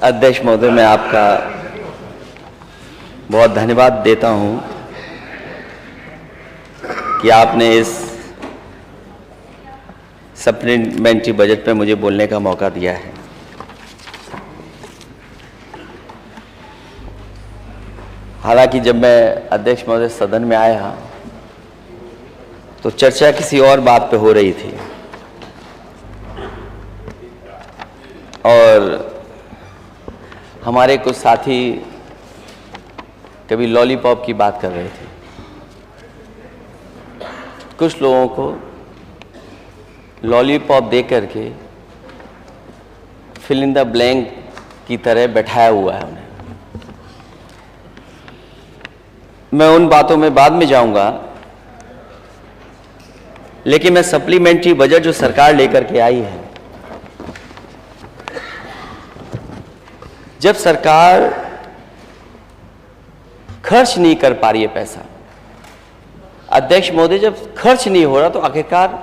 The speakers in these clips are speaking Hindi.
अध्यक्ष महोदय, मैं आपका बहुत धन्यवाद देता हूं कि आपने इस सप्लीमेंट्री बजट पे मुझे बोलने का मौका दिया है। हालांकि जब मैं अध्यक्ष महोदय सदन में आया तो चर्चा किसी और बात पे हो रही थी और हमारे कुछ साथी कभी लॉलीपॉप की बात कर रहे थे। कुछ लोगों को लॉलीपॉप दे करके फिल इन द ब्लैंक की तरह बैठाया हुआ है उन्हें। मैं उन बातों में बाद में जाऊंगा, लेकिन मैं सप्लीमेंट्री बजट जो सरकार लेकर के आई है, जब सरकार खर्च नहीं कर पा रही है पैसा, अध्यक्ष महोदय, जब खर्च नहीं हो रहा तो आखिरकार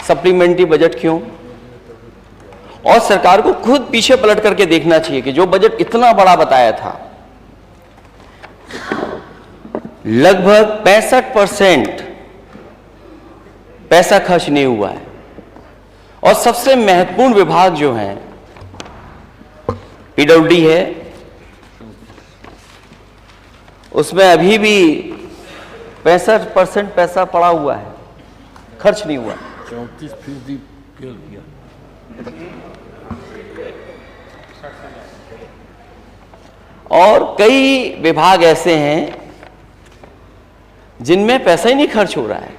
सप्लीमेंट्री बजट क्यों? और सरकार को खुद पीछे पलट करके देखना चाहिए कि जो बजट इतना बड़ा बताया था, लगभग 65% पैसा खर्च नहीं हुआ है। और सबसे महत्वपूर्ण विभाग जो है पीडब्ल्यूडी है, उसमें अभी भी 65% पैसा पड़ा हुआ है, खर्च नहीं हुआ। 34% कर दिया। और कई विभाग ऐसे हैं जिनमें पैसा ही नहीं खर्च हो रहा है।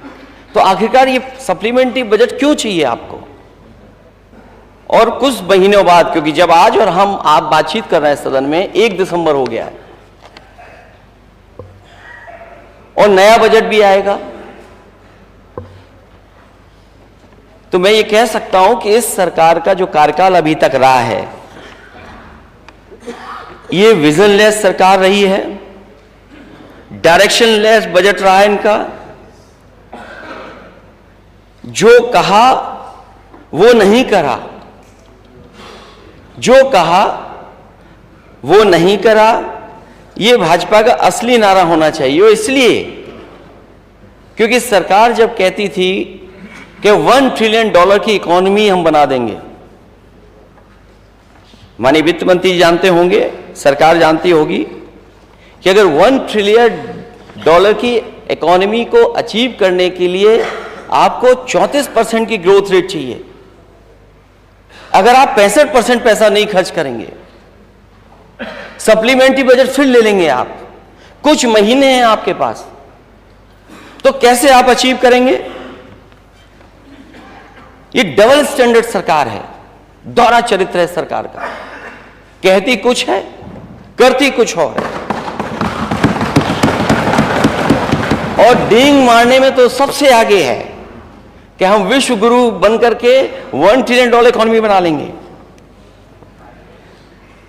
तो आखिरकार ये सप्लीमेंट्री बजट क्यों चाहिए आपको? और कुछ महीनों बाद, क्योंकि जब आज और आप बातचीत कर रहे हैं सदन में, 1 दिसंबर हो गया है और नया बजट भी आएगा, तो मैं ये कह सकता हूं कि इस सरकार का जो कार्यकाल अभी तक रहा है, ये विजनलेस सरकार रही है, डायरेक्शनलेस बजट रहा है इनका। जो कहा वो नहीं करा, जो कहा वो नहीं करा, ये भाजपा का असली नारा होना चाहिए। और इसलिए क्योंकि सरकार जब कहती थी कि $1 ट्रिलियन की इकोनॉमी हम बना देंगे, माननीय वित्त मंत्री जानते होंगे, सरकार जानती होगी कि अगर $1 ट्रिलियन की इकोनॉमी को अचीव करने के लिए आपको 34% की ग्रोथ रेट चाहिए। अगर आप 65% पैसा नहीं खर्च करेंगे, सप्लीमेंट्री बजट फिर ले लेंगे आप, कुछ महीने हैं आपके पास, तो कैसे आप अचीव करेंगे? ये डबल स्टैंडर्ड सरकार है, दोहरा चरित्र है सरकार का। कहती कुछ है, करती कुछ और है। और डींग मारने में तो सबसे आगे है कि हम विश्व गुरु बनकर के $1 ट्रिलियन इकोनॉमी बना लेंगे।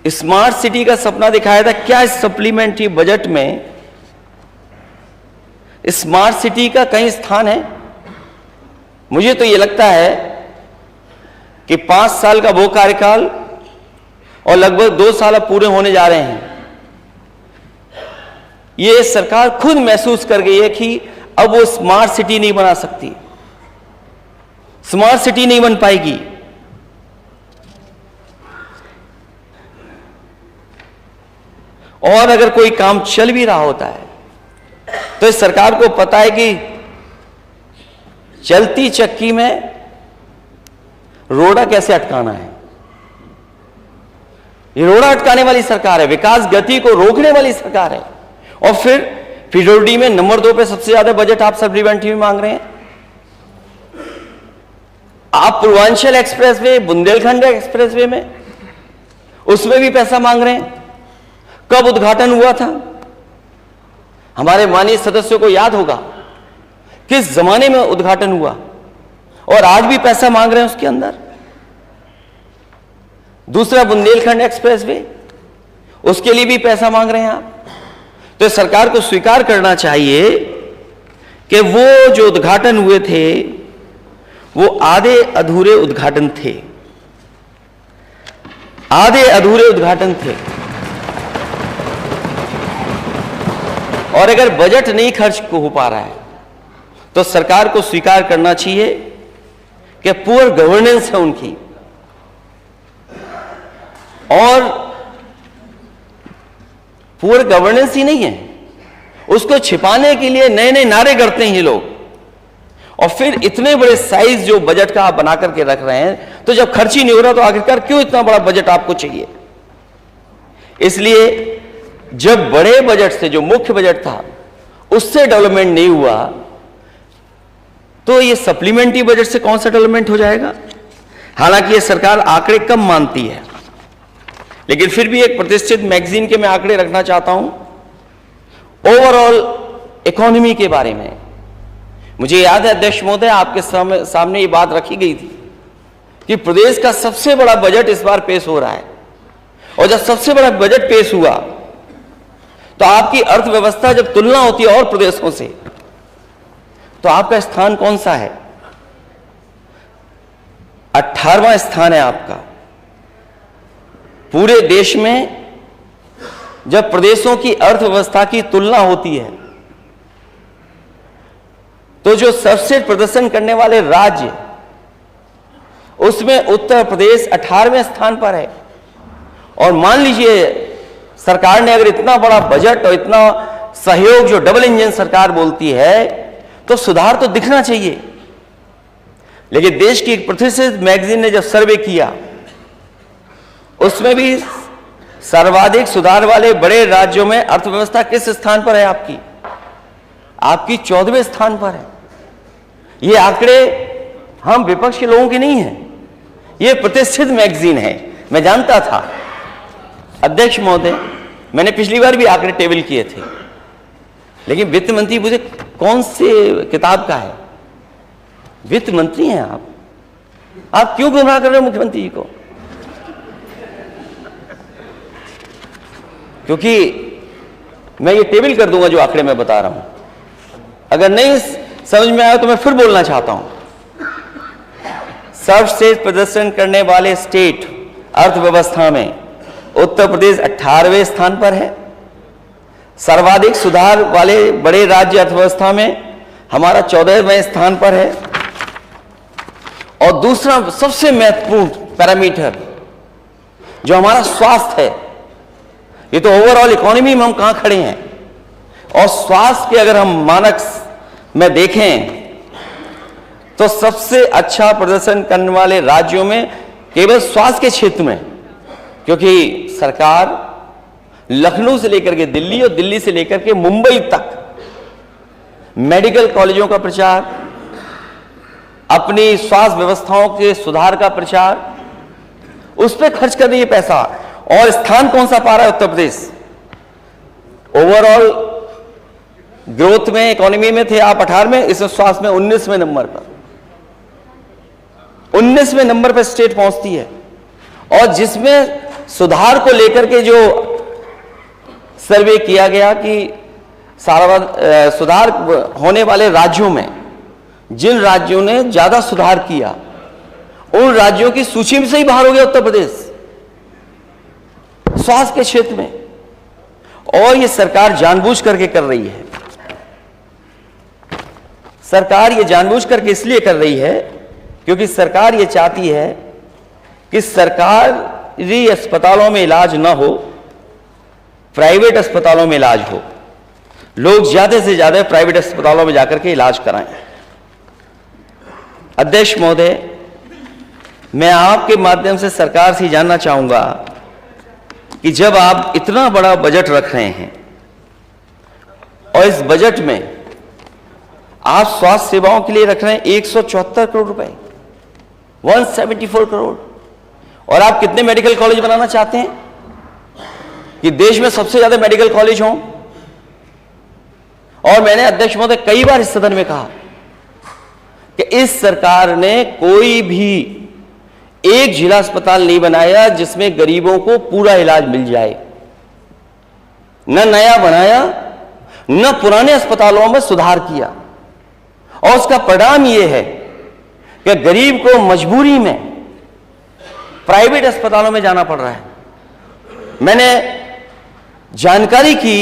स्मार्ट सिटी का सपना दिखाया था। क्या इस सप्लीमेंट्री बजट में स्मार्ट सिटी का कहीं स्थान है? मुझे तो यह लगता है कि 5 साल का वो कार्यकाल और लगभग 2 साल अब पूरे होने जा रहे हैं, ये सरकार खुद महसूस कर गई है कि अब वो स्मार्ट सिटी नहीं बना सकती, स्मार्ट सिटी नहीं बन पाएगी। और अगर कोई काम चल भी रहा होता है तो इस सरकार को पता है कि चलती चक्की में रोड़ा कैसे अटकाना है। ये रोड़ा अटकाने वाली सरकार है, विकास गति को रोकने वाली सरकार है। और फिर पीडब्ल्यूडी में नंबर 2 पे सबसे ज्यादा बजट आप सप्लीमेंट्री में मांग रहे हैं। आप पूर्वांचल एक्सप्रेसवे, बुंदेलखंड एक्सप्रेसवे में, उसमें भी पैसा मांग रहे हैं। कब उद्घाटन हुआ था? हमारे माननीय सदस्यों को याद होगा किस जमाने में उद्घाटन हुआ, और आज भी पैसा मांग रहे हैं उसके अंदर। दूसरा बुंदेलखंड एक्सप्रेसवे, उसके लिए भी पैसा मांग रहे हैं आप। तो सरकार को स्वीकार करना चाहिए कि वो जो उद्घाटन हुए थे वो आधे अधूरे उद्घाटन थे। आधे अधूरे उद्घाटन थे। और अगर बजट नहीं खर्च हो पा रहा है तो सरकार को स्वीकार करना चाहिए कि पुअर गवर्नेंस है उनकी, और पुअर गवर्नेंस ही नहीं है, उसको छिपाने के लिए नए नए नारे करते हैं ये लोग। और फिर इतने बड़े साइज जो बजट का आप बना करके रख रहे हैं, तो जब खर्च ही नहीं हो रहा तो आखिरकार क्यों इतना बड़ा बजट आपको चाहिए? इसलिए जब बड़े बजट से, जो मुख्य बजट था, उससे डेवलपमेंट नहीं हुआ तो ये सप्लीमेंट्री बजट से कौन सा डेवलपमेंट हो जाएगा? हालांकि ये सरकार आंकड़े कम मानती है, लेकिन फिर भी एक प्रतिष्ठित मैगजीन के मैं आंकड़े रखना चाहता हूं ओवरऑल इकोनॉमी के बारे में। मुझे याद है अध्यक्ष महोदय, आपके सामने ये बात रखी गई थी कि प्रदेश का सबसे बड़ा बजट इस बार पेश हो रहा है, और जब सबसे बड़ा बजट पेश हुआ तो आपकी अर्थव्यवस्था जब तुलना होती है और प्रदेशों से, तो आपका स्थान कौन सा है? 18वां स्थान है आपका। पूरे देश में जब प्रदेशों की अर्थव्यवस्था की तुलना होती है तो जो सर्वश्रेष्ठ प्रदर्शन करने वाले राज्य, उसमें उत्तर प्रदेश 18वें स्थान पर है। और मान लीजिए सरकार ने अगर इतना बड़ा बजट और इतना सहयोग, जो डबल इंजन सरकार बोलती है, तो सुधार तो दिखना चाहिए। लेकिन देश की एक प्रतिष्ठित मैगजीन ने जब सर्वे किया, उसमें भी सर्वाधिक सुधार वाले बड़े राज्यों में अर्थव्यवस्था किस स्थान पर है? आपकी 14वें स्थान पर है। ये आंकड़े हम विपक्ष के लोगों के नहीं हैं, ये प्रतिष्ठित मैगजीन है। मैं जानता था अध्यक्ष महोदय, मैंने पिछली बार भी आंकड़े टेबल किए थे, लेकिन वित्त मंत्री मुझे कौन से किताब का है? वित्त मंत्री हैं आप क्यों गुमराह कर रहे हो मुख्यमंत्री जी को? क्योंकि मैं ये टेबल कर दूंगा जो आंकड़े मैं बता रहा हूं। अगर नहीं समझ में आया तो मैं फिर बोलना चाहता हूं। सर्वश्रेष्ठ प्रदर्शन करने वाले स्टेट अर्थव्यवस्था में उत्तर प्रदेश 18वें स्थान पर है। सर्वाधिक सुधार वाले बड़े राज्य अर्थव्यवस्था में हमारा 14वें स्थान पर है। और दूसरा सबसे महत्वपूर्ण पैरामीटर जो हमारा स्वास्थ्य है, ये तो ओवरऑल इकोनॉमी में हम कहां खड़े हैं, और स्वास्थ्य के अगर हम मानक में देखें तो सबसे अच्छा प्रदर्शन करने वाले राज्यों में केवल स्वास्थ्य के क्षेत्र में, क्योंकि सरकार लखनऊ से लेकर के दिल्ली और दिल्ली से लेकर के मुंबई तक मेडिकल कॉलेजों का प्रचार, अपनी स्वास्थ्य व्यवस्थाओं के सुधार का प्रचार, उस पर खर्च कर रही है पैसा। और स्थान कौन सा पा रहा है उत्तर प्रदेश? ओवरऑल ग्रोथ में, इकोनॉमी में थे आप 18वें, इस स्वास्थ्य में 19वें नंबर पर। 19वें नंबर पर स्टेट पहुंचती है। और जिसमें सुधार को लेकर के जो सर्वे किया गया कि सुधार होने वाले राज्यों में जिन राज्यों ने ज्यादा सुधार किया, उन राज्यों की सूची में से ही बाहर हो गया उत्तर प्रदेश स्वास्थ्य के क्षेत्र में। और ये सरकार जानबूझ करके कर रही है। सरकार ये जानबूझ करके इसलिए कर रही है क्योंकि सरकार ये चाहती है कि सरकारी अस्पतालों में इलाज ना हो, प्राइवेट अस्पतालों में इलाज हो। लोग ज्यादा से ज्यादा प्राइवेट अस्पतालों में जाकर के इलाज कराएं। अध्यक्ष महोदय, मैं आपके माध्यम से सरकार से जानना चाहूंगा कि जब आप इतना बड़ा बजट रख रहे हैं और इस बजट में आप स्वास्थ्य सेवाओं के लिए रख रहे हैं 174 करोड़ रुपए, 174 करोड़, और आप कितने मेडिकल कॉलेज बनाना चाहते हैं कि देश में सबसे ज्यादा मेडिकल कॉलेज हों? और मैंने अध्यक्ष महोदय कई बार इस सदन में कहा कि इस सरकार ने कोई भी एक जिला अस्पताल नहीं बनाया जिसमें गरीबों को पूरा इलाज मिल जाए। न नया बनाया, न पुराने अस्पतालों में सुधार किया। और उसका परिणाम यह है कि गरीब को मजबूरी में प्राइवेट अस्पतालों में जाना पड़ रहा है। मैंने जानकारी की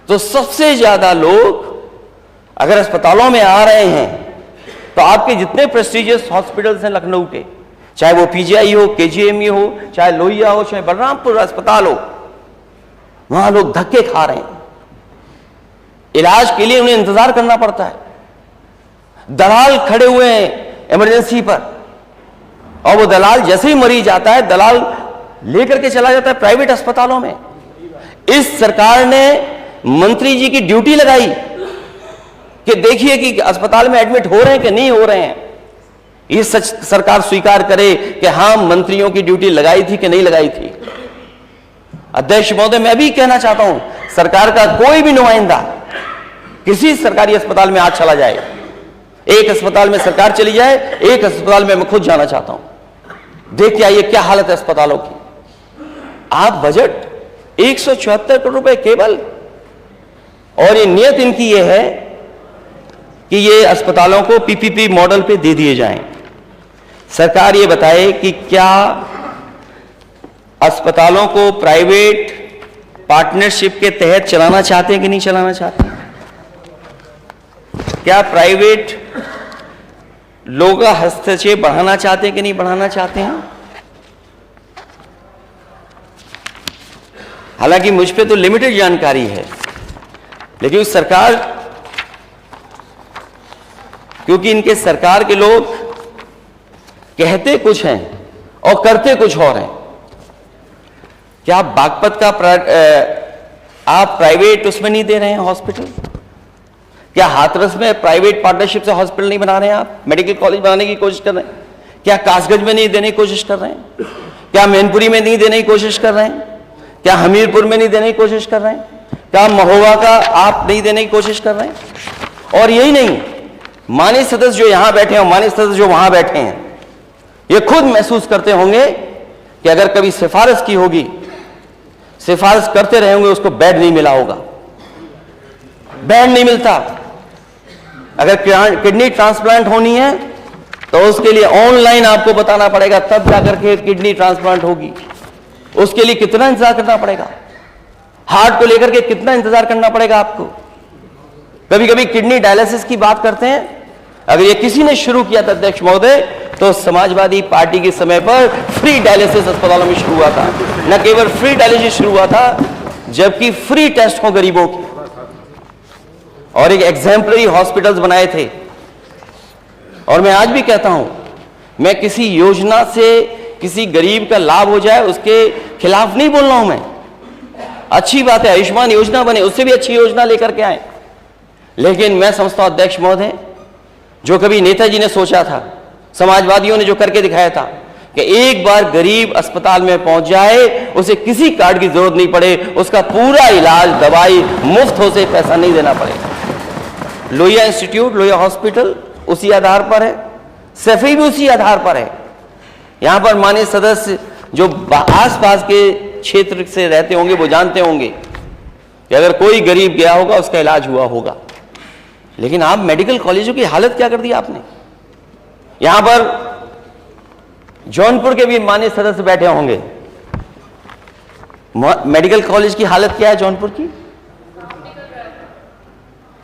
तो सबसे ज्यादा लोग अगर अस्पतालों में आ रहे हैं तो आपके जितने प्रेस्टिजियस हॉस्पिटल्स हैं लखनऊ के, चाहे वो पीजीआई हो, केजीएमयू हो, चाहे लोहिया हो, चाहे बलरामपुर अस्पताल हो, वहां लोग धक्के खा रहे हैं। इलाज के लिए उन्हें इंतजार करना पड़ता है। दलाल खड़े हुए हैं इमरजेंसी पर, और वो दलाल जैसे ही मरीज आता है दलाल लेकर के चला जाता है प्राइवेट अस्पतालों में। इस सरकार ने मंत्री जी की ड्यूटी लगाई कि देखिए कि अस्पताल में एडमिट हो रहे हैं कि नहीं हो रहे हैं। ये सच सरकार स्वीकार करे कि हां मंत्रियों की ड्यूटी लगाई थी कि नहीं लगाई थी। अध्यक्ष महोदय, मैं भी कहना चाहता हूं, सरकार का कोई भी नुमाइंदा किसी सरकारी अस्पताल में आज चला जाए, एक अस्पताल में सरकार चली जाए, एक अस्पताल में मैं खुद जाना चाहता हूं, देख के आइए क्या हालत है अस्पतालों की। आप बजट 174 करोड़ रुपए केवल, और ये नियत इनकी ये है कि ये अस्पतालों को पीपीपी मॉडल पे दे दिए जाएं। सरकार ये बताए कि क्या अस्पतालों को प्राइवेट पार्टनरशिप के तहत चलाना चाहते हैं कि नहीं चलाना चाहते? क्या प्राइवेट लोगों का हस्तक्षेप बढ़ाना चाहते हैं कि नहीं बढ़ाना चाहते हैं? हालांकि मुझ पे तो लिमिटेड जानकारी है, लेकिन उस सरकार, क्योंकि इनके सरकार के लोग कहते कुछ हैं और करते कुछ और हैं। क्या बागपत का आप प्राइवेट उसमें नहीं दे रहे हैं हॉस्पिटल? क्या हाथरस में प्राइवेट पार्टनरशिप से हॉस्पिटल नहीं बना रहे हैं आप? मेडिकल कॉलेज बनाने की कोशिश कर रहे हैं? क्या कासगंज में नहीं देने की कोशिश कर रहे हैं? क्या मैनपुरी में नहीं देने की कोशिश कर रहे हैं? क्या हमीरपुर में नहीं देने की कोशिश कर रहे हैं? क्या महोबा का आप नहीं देने की कोशिश कर रहे हैं? और यही नहीं, माननीय सदस्य जो यहां बैठे हैं और माननीय सदस्य जो वहां बैठे हैं, ये खुद महसूस करते होंगे कि अगर कभी सिफारिश की होगी, सिफारिश करते रहे होंगे, उसको बेड नहीं मिला होगा। बेड नहीं मिलता। अगर किडनी ट्रांसप्लांट होनी है तो उसके लिए ऑनलाइन आपको बताना पड़ेगा, तब जाकर के किडनी ट्रांसप्लांट होगी। उसके लिए कितना इंतजार करना पड़ेगा? हार्ट को लेकर के कितना इंतजार करना पड़ेगा आपको? कभी कभी किडनी डायलिसिस की बात करते हैं। अगर ये किसी ने शुरू किया था अध्यक्ष महोदय, तो समाजवादी पार्टी के समय पर फ्री डायलिसिस अस्पतालों में शुरू हुआ था। न केवल फ्री डायलिसिस शुरू हुआ था, जबकि फ्री टेस्ट हो गरीबों के, और एक एग्जाम्पलरी हॉस्पिटल्स बनाए थे। और मैं आज भी कहता हूं, मैं किसी योजना से किसी गरीब का लाभ हो जाए उसके खिलाफ नहीं बोल रहा हूं। मैं, अच्छी बात है, आयुष्मान योजना बने, उससे भी अच्छी योजना लेकर के आए। लेकिन मैं समझता हूं अध्यक्ष महोदय, जो कभी नेताजी ने सोचा था, समाजवादियों ने जो करके दिखाया था कि एक बार गरीब अस्पताल में पहुंच जाए, उसे किसी कार्ड की जरूरत नहीं पड़े, उसका पूरा इलाज दवाई मुफ्त हो, से पैसा नहीं देना पड़े। लोहिया इंस्टीट्यूट, लोहिया हॉस्पिटल उसी आधार पर है, सैफई भी उसी आधार पर है। यहां पर माननीय सदस्य जो आसपास के क्षेत्र से रहते होंगे वो जानते होंगे कि अगर कोई गरीब गया होगा उसका इलाज हुआ होगा। लेकिन आप मेडिकल कॉलेजों की हालत क्या कर दी आपने? यहां पर जौनपुर के भी माननीय सदस्य बैठे होंगे, मेडिकल कॉलेज की हालत क्या है जौनपुर की?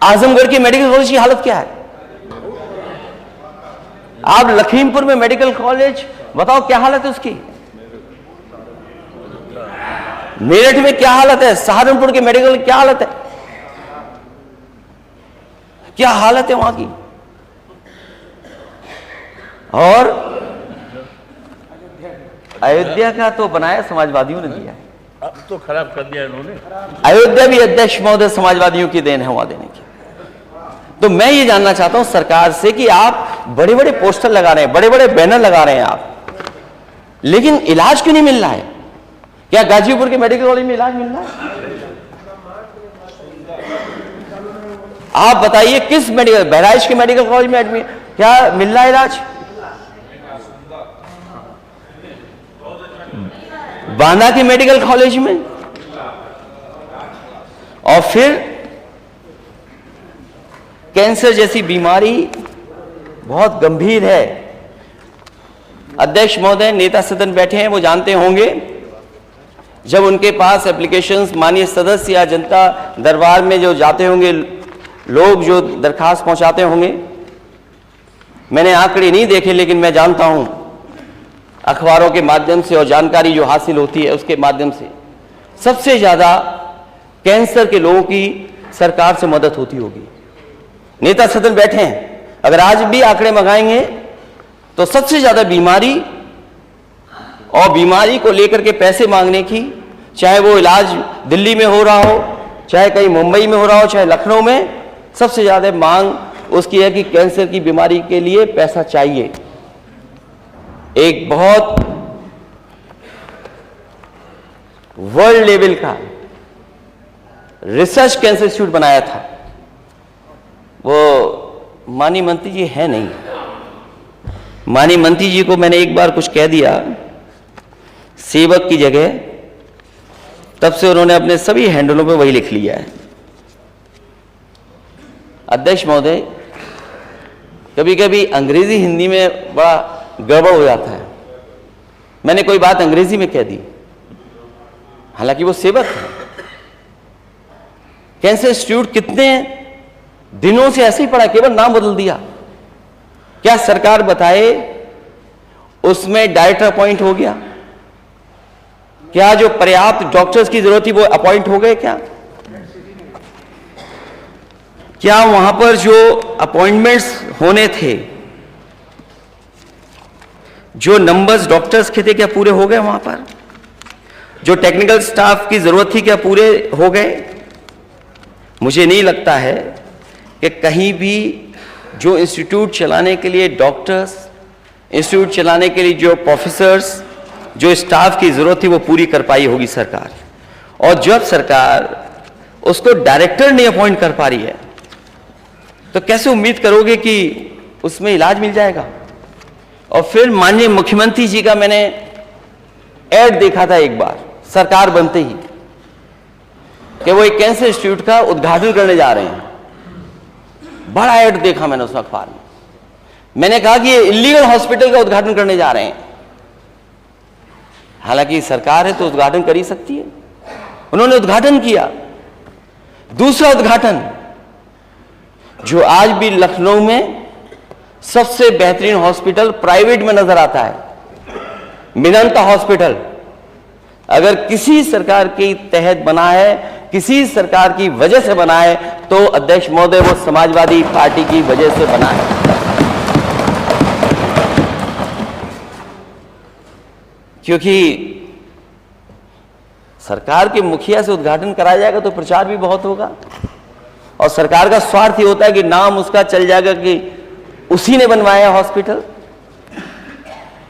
आजमगढ़ की मेडिकल कॉलेज की हालत क्या है? आप लखीमपुर में मेडिकल कॉलेज बताओ क्या हालत है उसकी? मेरठ में क्या हालत है? सहारनपुर के मेडिकल क्या हालत है? क्या हालत है वहां की? और अयोध्या का तो बनाया समाजवादियों ने दिया, अब तो खराब कर दिया इन्होंने। अयोध्या भी अध्यक्ष महोदय समाजवादियों की देन है वहां देने की। तो मैं ये जानना चाहता हूं सरकार से कि आप बड़े बड़े पोस्टर लगा रहे हैं, बड़े बड़े बैनर लगा रहे हैं आप, लेकिन इलाज क्यों नहीं मिल रहा है? क्या गाजीपुर के मेडिकल कॉलेज में इलाज मिल रहा है? आप बताइए किस मेडिकल, बहराइच के मेडिकल कॉलेज में एडमिट क्या मिल रहा है इलाज? बांदा के मेडिकल कॉलेज में? और फिर कैंसर जैसी बीमारी बहुत गंभीर है। अध्यक्ष महोदय, नेता सदन बैठे हैं, वो जानते होंगे जब उनके पास एप्लीकेशंस माननीय सदस्य या जनता दरबार में जो जाते होंगे लोग, जो दरखास्त पहुंचाते होंगे, मैंने आंकड़े नहीं देखे लेकिन मैं जानता हूं अखबारों के माध्यम से और जानकारी जो हासिल होती है उसके माध्यम से, सबसे ज्यादा कैंसर के लोगों की सरकार से मदद होती होगी। नेता सदन बैठे हैं, अगर आज भी आंकड़े मंगाएंगे तो सबसे ज्यादा बीमारी और बीमारी को लेकर के पैसे मांगने की, चाहे वो इलाज दिल्ली में हो रहा हो, चाहे कहीं मुंबई में हो रहा हो, चाहे लखनऊ में, सबसे ज्यादा मांग उसकी है कि कैंसर की बीमारी के लिए पैसा चाहिए। एक बहुत वर्ल्ड लेवल का रिसर्च कैंसर इंस्टीट्यूट बनाया था, वो माननीय मंत्री जी है नहीं, माननीय मंत्री जी को मैंने एक बार कुछ कह दिया सेवक की जगह, तब से उन्होंने अपने सभी हैंडलों पे वही लिख लिया है। अध्यक्ष महोदय, कभी कभी अंग्रेजी हिंदी में बड़ा गड़बड़ हो जाता है। मैंने कोई बात अंग्रेजी में कह दी, हालांकि वो सेवक है। कैंसर इंस्टीट्यूट कितने दिनों से ऐसे ही पड़ा, केवल नाम बदल दिया। क्या सरकार बताए उसमें डायरेक्टर अपॉइंट हो गया? क्या जो पर्याप्त डॉक्टर्स की जरूरत थी वो अपॉइंट हो गए? क्या वहां पर जो अपॉइंटमेंट्स होने थे, जो नंबर्स डॉक्टर्स के थे, क्या पूरे हो गए? वहां पर जो टेक्निकल स्टाफ की जरूरत थी क्या पूरे हो गए? मुझे नहीं लगता है कि कहीं भी जो इंस्टीट्यूट चलाने के लिए डॉक्टर्स, इंस्टीट्यूट चलाने के लिए जो प्रोफेसर्स, जो स्टाफ की जरूरत थी वो पूरी कर पाई होगी सरकार। और जब सरकार उसको डायरेक्टर नहीं अपॉइंट कर पा रही है तो कैसे उम्मीद करोगे कि उसमें इलाज मिल जाएगा? और फिर माननीय मुख्यमंत्री जी का मैंने ऐड देखा था एक बार सरकार बनते ही कि वो एक कैंसर इंस्टीट्यूट का उद्घाटन करने जा रहे हैं। बड़ा ऐड देखा मैंने उस अखबार में। मैंने कहा कि ये इलीगल हॉस्पिटल का उद्घाटन करने जा रहे हैं। हालांकि सरकार है तो उद्घाटन कर ही सकती है। उन्होंने उद्घाटन किया। दूसरा उद्घाटन जो आज भी लखनऊ में सबसे बेहतरीन हॉस्पिटल प्राइवेट में नजर आता है, मेदांता हॉस्पिटल, अगर किसी सरकार के तहत बना है, किसी सरकार की वजह से बना है, तो अध्यक्ष महोदय वो समाजवादी पार्टी की वजह से बना है। क्योंकि सरकार के मुखिया से उद्घाटन कराया जाएगा तो प्रचार भी बहुत होगा, और सरकार का स्वार्थ ही होता है कि नाम उसका चल जाएगा कि उसी ने बनवाया हॉस्पिटल।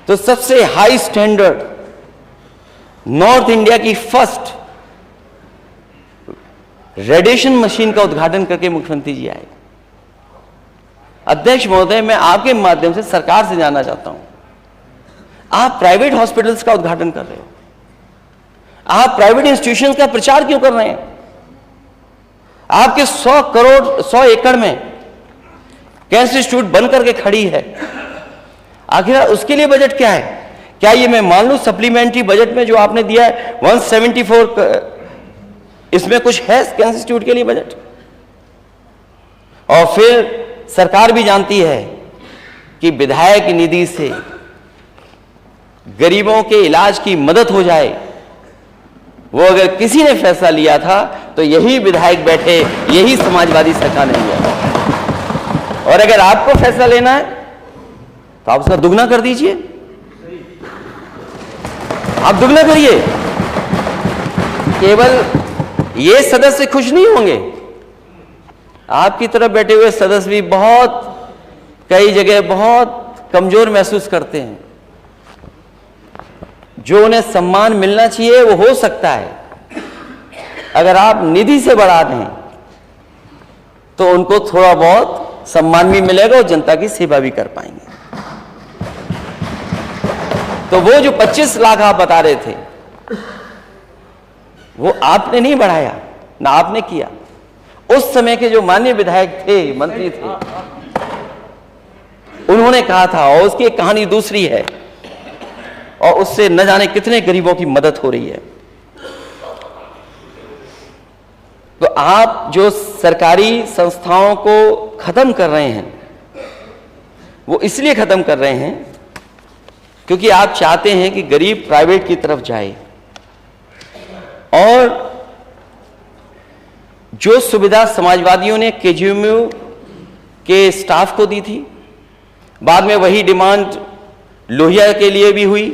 तो सबसे हाई स्टैंडर्ड नॉर्थ इंडिया की फर्स्ट रेडिएशन मशीन का उद्घाटन करके मुख्यमंत्री जी आए। अध्यक्ष महोदय, मैं आपके माध्यम से सरकार से जानना चाहता हूं, आप प्राइवेट हॉस्पिटल्स का उद्घाटन कर रहे हो, आप प्राइवेट इंस्टीट्यूशंस का प्रचार क्यों कर रहे हैं? आपके 100 एकड़ में कैंसर इंस्टीट्यूट बन करके खड़ी है, आखिर उसके लिए बजट क्या है? क्या ये मैं मान लूं सप्लीमेंट्री बजट में जो आपने दिया है 174, इसमें कुछ है कैंसर इंस्टीट्यूट के लिए बजट? और फिर सरकार भी जानती है कि विधायक निधि से गरीबों के इलाज की मदद हो जाए, वो अगर किसी ने फैसला लिया था तो यही विधायक बैठे, यही समाजवादी सरकार ने लिया। और अगर आपको फैसला लेना है तो आप उसका दुगना कर दीजिए, आप दुगना करिए। केवल ये सदस्य खुश नहीं होंगे, आपकी तरफ बैठे हुए सदस्य भी बहुत कई जगह बहुत कमजोर महसूस करते हैं। जो उन्हें सम्मान मिलना चाहिए वो हो सकता है, अगर आप निधि से बढ़ा दें तो उनको थोड़ा बहुत सम्मान भी मिलेगा और जनता की सेवा भी कर पाएंगे। तो वो जो 25 लाख आप बता रहे थे वो आपने नहीं बढ़ाया, ना आपने किया। उस समय के जो माननीय विधायक थे, मंत्री थे, उन्होंने कहा था, और उसकी एक कहानी दूसरी है, और उससे न जाने कितने गरीबों की मदद हो रही है। तो आप जो सरकारी संस्थाओं को खत्म कर रहे हैं वो इसलिए खत्म कर रहे हैं क्योंकि आप चाहते हैं कि गरीब प्राइवेट की तरफ जाए, और जो सुविधा समाजवादियों ने केजीएमयू के स्टाफ को दी थी, बाद में वही डिमांड लोहिया के लिए भी हुई,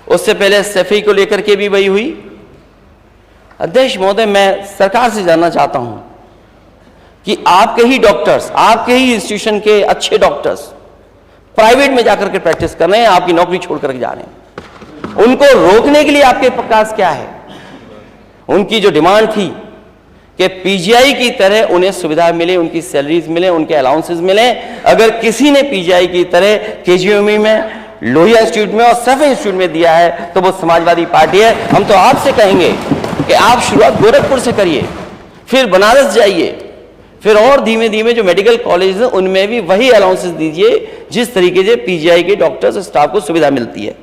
उससे पहले सफी को लेकर के भी वही हुई। अध्यक्ष महोदय, मैं सरकार से जानना चाहता हूं कि आपके ही डॉक्टर्स, आपके ही इंस्टीट्यूशन के अच्छे डॉक्टर्स प्राइवेट में जाकर के प्रैक्टिस कर रहे हैं, आपकी नौकरी छोड़ करके जा रहे हैं, उनको रोकने के लिए आपके पास क्या है? उनकी जो डिमांड थी कि पीजीआई की तरह उन्हें सुविधा मिले, उनकी सैलरीज मिले, उनके अलाउंसेस मिले। अगर किसी ने पीजीआई की तरह केजीएमयू में, लोहिया इंस्टीट्यूट में और सफे इंस्टीट्यूट में दिया है तो वो समाजवादी पार्टी है। हम तो आपसे कहेंगे कि आप शुरुआत गोरखपुर से करिए, फिर बनारस जाइए, फिर और धीमे धीमे जो मेडिकल कॉलेज हैं उनमें भी वही अलाउंसेस दीजिए जिस तरीके से पीजीआई के डॉक्टर्स स्टाफ को सुविधा मिलती है।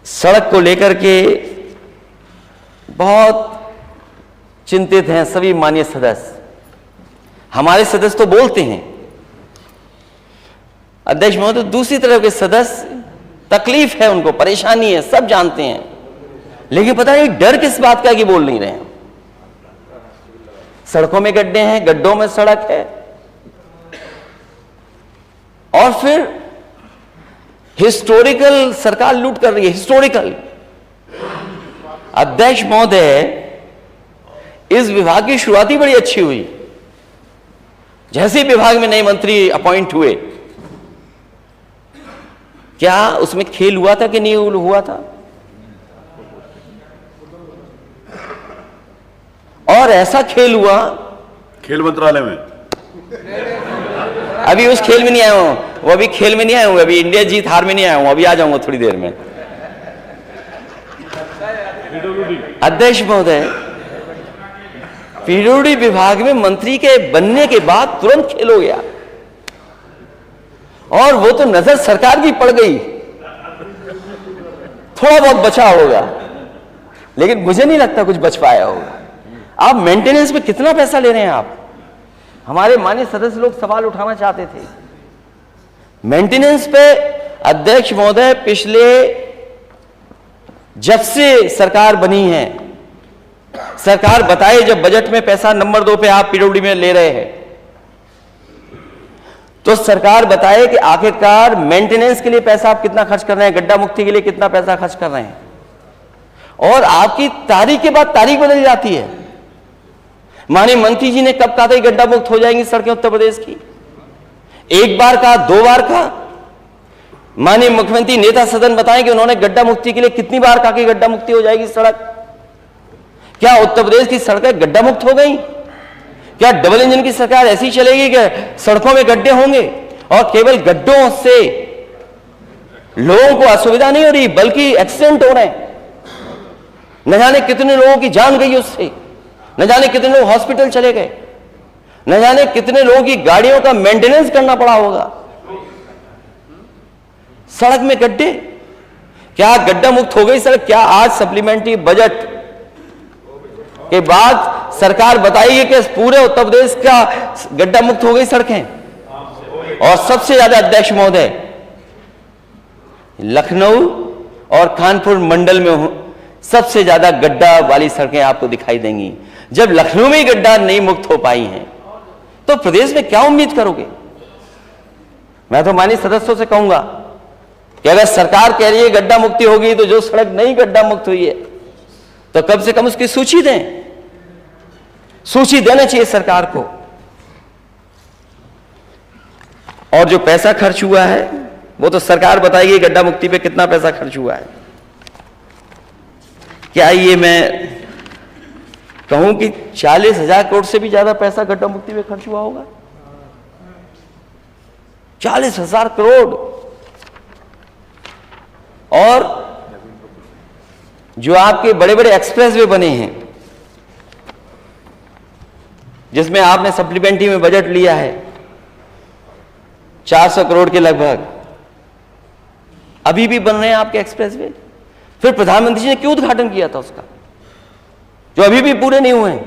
सड़क को लेकर के बहुत चिंतित हैं सभी माननीय सदस्य। हमारे सदस्य तो बोलते हैं, अध्यक्ष महोदय दूसरी तरफ के सदस्य तकलीफ है, उनको परेशानी है, सब जानते हैं, लेकिन पता नहीं डर किस बात का कि बोल नहीं रहे हैं। सड़कों में गड्ढे हैं, गड्ढों में सड़क है, और फिर हिस्टोरिकल सरकार लूट कर रही है, हिस्टोरिकल। अध्यक्ष महोदय, इस विभाग की शुरुआत ही बड़ी अच्छी हुई। जैसे ही विभाग में नए मंत्री अपॉइंट हुए, क्या उसमें खेल हुआ था कि नहीं हुआ था? और ऐसा खेल हुआ खेल मंत्रालय में। अभी उस खेल में नहीं आया हूं, वो अभी खेल में नहीं आया हूं, अभी इंडिया जीत हार में नहीं आया हूं, अभी आ जाऊंगा थोड़ी देर में। अध्यक्ष महोदय, पीडब्ल्यूडी विभाग में मंत्री के बनने के बाद तुरंत खेल हो गया, और वो तो नजर सरकार की पड़ गई। थोड़ा बहुत बचा होगा, लेकिन मुझे नहीं लगता कुछ बच पाया होगा। आप मेंटेनेंस पे कितना पैसा ले रहे हैं आप? हमारे माननीय सदस्य लोग सवाल उठाना चाहते थे मेंटेनेंस पे। अध्यक्ष महोदय, पिछले जब से सरकार बनी है, सरकार बताए जब बजट में पैसा नंबर 2 पे आप पीडब्ल्यूडी में ले रहे हैं, तो सरकार बताए कि आखिरकार मेंटेनेंस के लिए पैसा आप कितना खर्च कर रहे हैं, गड्ढा मुक्ति के लिए कितना पैसा खर्च कर रहे हैं, और आपकी तारीख के बाद तारीख बदल जाती है। माननीय मंत्री जी ने कब कहा था कि गड्ढा मुक्त हो जाएंगी सड़कें उत्तर प्रदेश की? एक बार कहा, 2 बार कहा? माननीय मुख्यमंत्री नेता सदन बताएं कि उन्होंने गड्ढा मुक्ति के लिए कितनी बार कहा कि गड्ढा मुक्ति हो जाएगी सड़क? क्या उत्तर प्रदेश की सड़कें गड्ढा मुक्त हो गई? क्या डबल इंजन की सरकार ऐसी चलेगी कि सड़कों में गड्ढे होंगे और केवल गड्ढों से लोगों को असुविधा नहीं हो रही बल्कि एक्सीडेंट हो रहे हैं? न जाने कितने लोगों की जान गई उससे, न जाने कितने लोग हॉस्पिटल चले गए, न जाने कितने लोगों की गाड़ियों का मेंटेनेंस करना पड़ा होगा। सड़क में गड्ढे, क्या गड्ढा मुक्त हो गई सड़क? क्या आज सप्लीमेंट्री बजट के बाद सरकार बताइए कि पूरे उत्तर प्रदेश का गड्ढा मुक्त हो गई सड़कें? और सबसे ज्यादा अध्यक्ष महोदय, लखनऊ और कानपुर मंडल में सबसे ज्यादा गड्ढा वाली सड़कें आपको दिखाई देंगी। जब लखनऊ में गड्ढा नहीं मुक्त हो पाई हैं तो प्रदेश में क्या उम्मीद करोगे? मैं तो माननीय सदस्यों से कहूंगा कि अगर सरकार कह रही है गड्ढा मुक्ति होगी, तो जो सड़क नहीं गड्ढा मुक्त हुई है तो कम से कम उसकी सूची दें। सूची देना चाहिए सरकार को। और जो पैसा खर्च हुआ है वो तो सरकार बताएगी गड्ढा मुक्ति पे कितना पैसा खर्च हुआ है। क्या ये मैं कहूं कि 40,000 करोड़ से भी ज्यादा पैसा गड्ढा मुक्ति में खर्च हुआ होगा? 40,000 करोड़। और जो आपके बड़े बड़े एक्सप्रेसवे बने हैं जिसमें आपने सप्लीमेंट्री में बजट लिया है 400 करोड़ के लगभग, अभी भी बन रहे हैं आपके एक्सप्रेसवे। फिर प्रधानमंत्री जी ने क्यों उद्घाटन किया था उसका? जो अभी भी पूरे नहीं हुए हैं।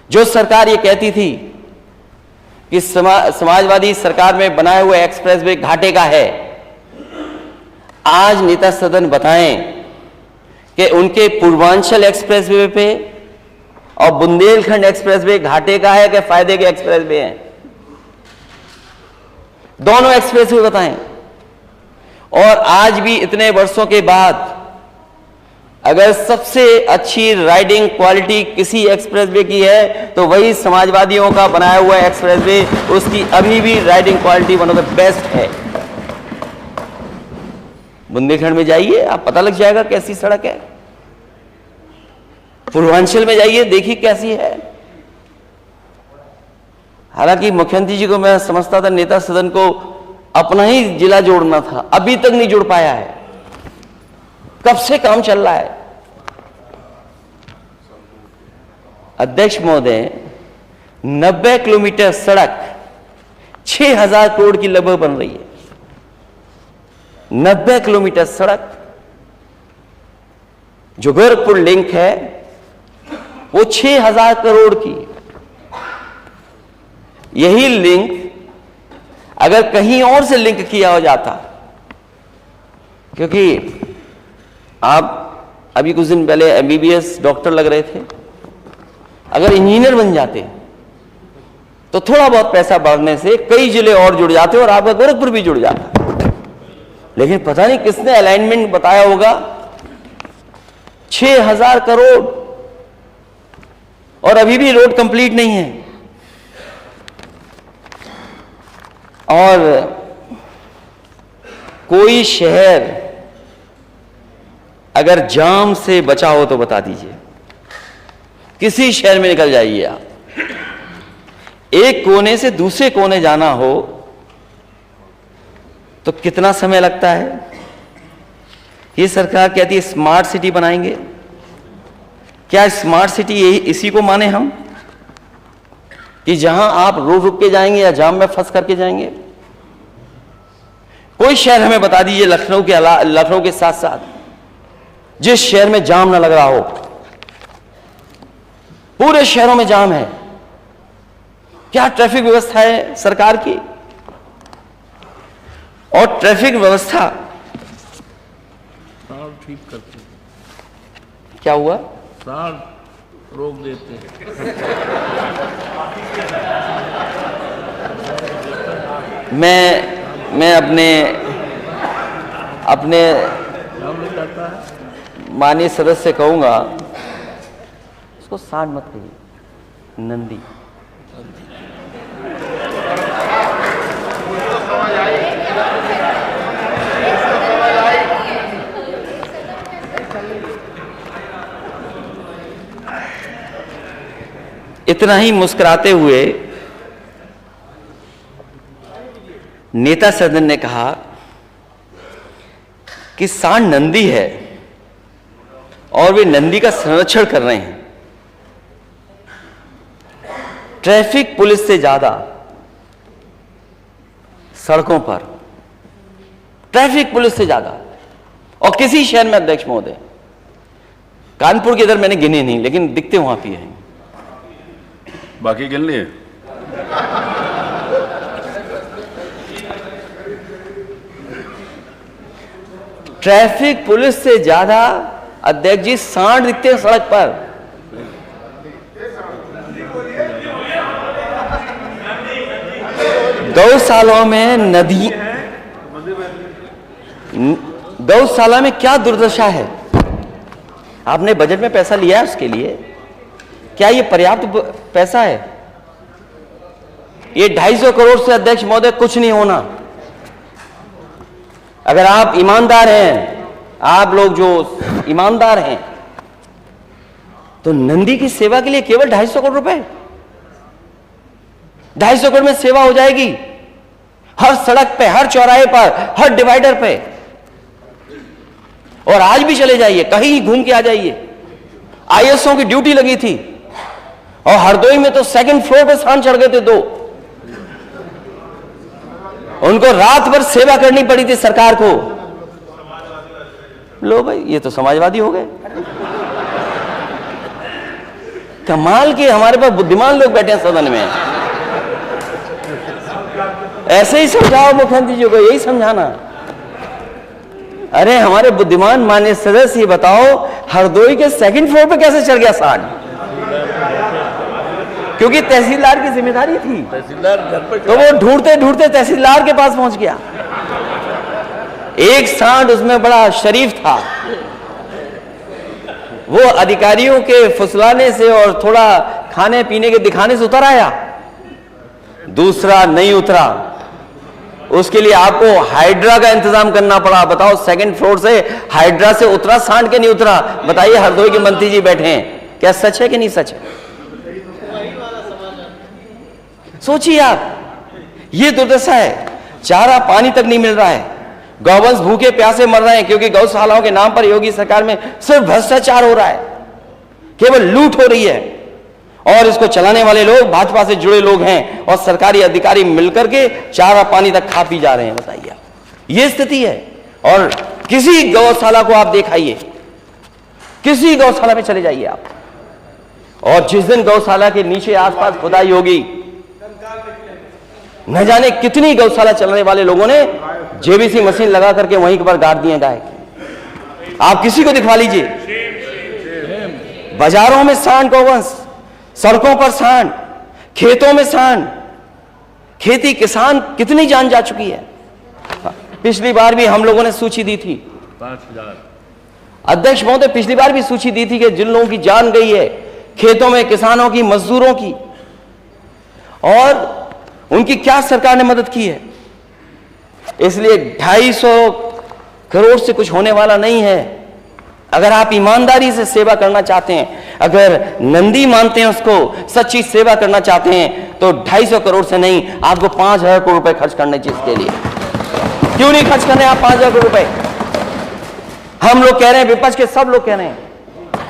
जो सरकार ये कहती थी कि समाजवादी सरकार में बनाए हुए एक्सप्रेसवे घाटे का है, आज नेता सदन बताएं कि उनके पूर्वांचल एक्सप्रेसवे पे और बुंदेलखंड एक्सप्रेसवे घाटे का है कि फायदे के एक्सप्रेसवे हैं। दोनों एक्सप्रेसवे बताएं। और आज भी इतने वर्षों के बाद अगर सबसे अच्छी राइडिंग क्वालिटी किसी एक्सप्रेसवे की है तो वही समाजवादियों का बनाया हुआ एक्सप्रेसवे, उसकी अभी भी riding quality one of the best है। बुंदेलखंड में जाइए, आप पता लग जाएगा कैसी सड़क है। पूर्वांचल में जाइए, देखिए कैसी है। हालांकि मुख्यमंत्री जी को मैं समझता था नेता सदन को अपना ही जिला जोड़ना था, अभी तक नहीं जुड़ पाया है। कब से काम चल रहा है। अध्यक्ष महोदय, 90 किलोमीटर सड़क 6000 करोड़ की लगभग बन रही है। 90 किलोमीटर सड़क जो गोरखपुर लिंक है वो 6000 करोड़ की। यही लिंक अगर कहीं और से लिंक किया हो जाता, क्योंकि आप अभी कुछ दिन पहले एमबीबीएस डॉक्टर लग रहे थे, अगर इंजीनियर बन जाते तो थोड़ा बहुत पैसा बढ़ने से कई जिले और जुड़ जाते और आपका गोरखपुर भी जुड़ जाता। लेकिन पता नहीं किसने अलाइनमेंट बताया होगा, 6000 करोड़ और अभी भी रोड कंप्लीट नहीं है। और कोई शहर अगर जाम से बचा हो तो बता दीजिए। किसी शहर में निकल जाइए आप, एक कोने से दूसरे कोने जाना हो तो कितना समय लगता है। ये सरकार कहती है स्मार्ट सिटी बनाएंगे। क्या स्मार्ट सिटी यही इसी को माने हम कि जहां आप रुक रुक के जाएंगे या जाम में फंस करके जाएंगे। कोई शहर हमें बता दीजिए लखनऊ के साथ साथ जिस शहर में जाम ना लग रहा हो। पूरे शहरों में जाम है। क्या ट्रैफिक व्यवस्था है सरकार की। और ट्रैफिक व्यवस्था ठीक करते, क्या हुआ, रोक देते। मैं अपने माननीय सदस्य से कहूंगा उसको सांड मत कहिए, नंदी। इतना ही मुस्कुराते हुए नेता सदन ने कहा कि सांड नंदी है और वे नंदी का संरक्षण कर रहे हैं। ट्रैफिक पुलिस से ज्यादा सड़कों पर ट्रैफिक पुलिस से ज्यादा और किसी शहर में अध्यक्ष महोदय, कानपुर के इधर मैंने गिने नहीं लेकिन दिखते वहां भी हैं। बाकी गिन लिए। ट्रैफिक पुलिस से ज्यादा अध्यक्ष जी सांड दिखते हैं सड़क पर। दो सालों में क्या दुर्दशा है। आपने बजट में पैसा लिया है उसके लिए, क्या ये पर्याप्त पैसा है। ये 250 करोड़ से अध्यक्ष महोदय कुछ नहीं होना। अगर आप ईमानदार हैं, आप लोग जो ईमानदार हैं, तो नंदी की सेवा के लिए केवल 250 करोड़ रुपए, 250 करोड़ में सेवा हो जाएगी। हर सड़क पे, हर चौराहे पर, हर डिवाइडर पे। और आज भी चले जाइए, कहीं घूम के आ जाइए। आईएसओ की ड्यूटी लगी थी और हरदोई में तो सेकंड फ्लोर पे सांड चढ़ गए थे 2। उनको रात भर सेवा करनी पड़ी थी सरकार को। लो भाई, ये तो समाजवादी हो गए। कमाल के हमारे पास बुद्धिमान लोग बैठे हैं सदन में। ऐसे ही समझाओ मुख्यमंत्री जी को, यही समझाना। अरे हमारे बुद्धिमान माननीय सदस्य, ये बताओ हरदोई के सेकंड फ्लोर पे कैसे चढ़ गया सांड? क्योंकि तहसीलदार की जिम्मेदारी थी, तहसीलदार घर पर तो वो ढूंढते ढूंढते तहसीलदार के पास पहुंच गया। एक सांड उसमें बड़ा शरीफ था, वो अधिकारियों के फुसलाने से और थोड़ा खाने पीने के दिखाने से उतर आया, दूसरा नहीं उतरा। उसके लिए आपको हाइड्रा का इंतजाम करना पड़ा। बताओ सेकंड फ्लोर से हाइड्रा से उतरा सांड के नहीं उतरा? बताइए, हरदोई के मंत्री जी बैठे हैं, क्या सच है कि नहीं सच है? सोचिए आप, ये दुर्दशा है। चारा पानी तक नहीं मिल रहा है, गौवंश भूखे प्यासे मर रहे हैं, क्योंकि गौशालाओं के नाम पर योगी सरकार में सिर्फ भ्रष्टाचार हो रहा है, केवल लूट हो रही है। और इसको चलाने वाले लोग भाजपा से जुड़े लोग हैं और सरकारी अधिकारी मिलकर के चारा पानी तक खा पी जा रहे हैं। बताइए, ये स्थिति है। और किसी गौशाला को आप दिखाइए, किसी गौशाला में चले जाइए आप, और जिस दिन गौशाला के नीचे आसपास खुदाई होगी, न जाने कितनी गौशाला चलाने वाले लोगों ने जेबीसी मशीन लगा करके वहीं पर गाड़ दिए गाय। आप किसी को दिखवा लीजिए, बाजारों में सांड गौवंश, सड़कों पर सांड, खेतों में सांड। खेती किसान कितनी जान जा चुकी है। पिछली बार भी हम लोगों ने सूची दी थी 5000। अध्यक्ष महोदय, पिछली बार भी सूची दी थी कि जिन लोगों की जान गई है खेतों में, किसानों की, मजदूरों की, और उनकी क्या सरकार ने मदद की है। इसलिए 250 करोड़ से कुछ होने वाला नहीं है। अगर आप ईमानदारी से सेवा करना चाहते हैं, अगर नंदी मानते हैं उसको, सच्ची सेवा करना चाहते हैं, तो 250 करोड़ से नहीं, आपको 5000 करोड़ रुपए खर्च करने चाहिए इसके लिए। क्यों नहीं खर्च करने आप 5000 करोड़ रुपए? हम लोग कह रहे हैं, विपक्ष के सब लोग कह रहे हैं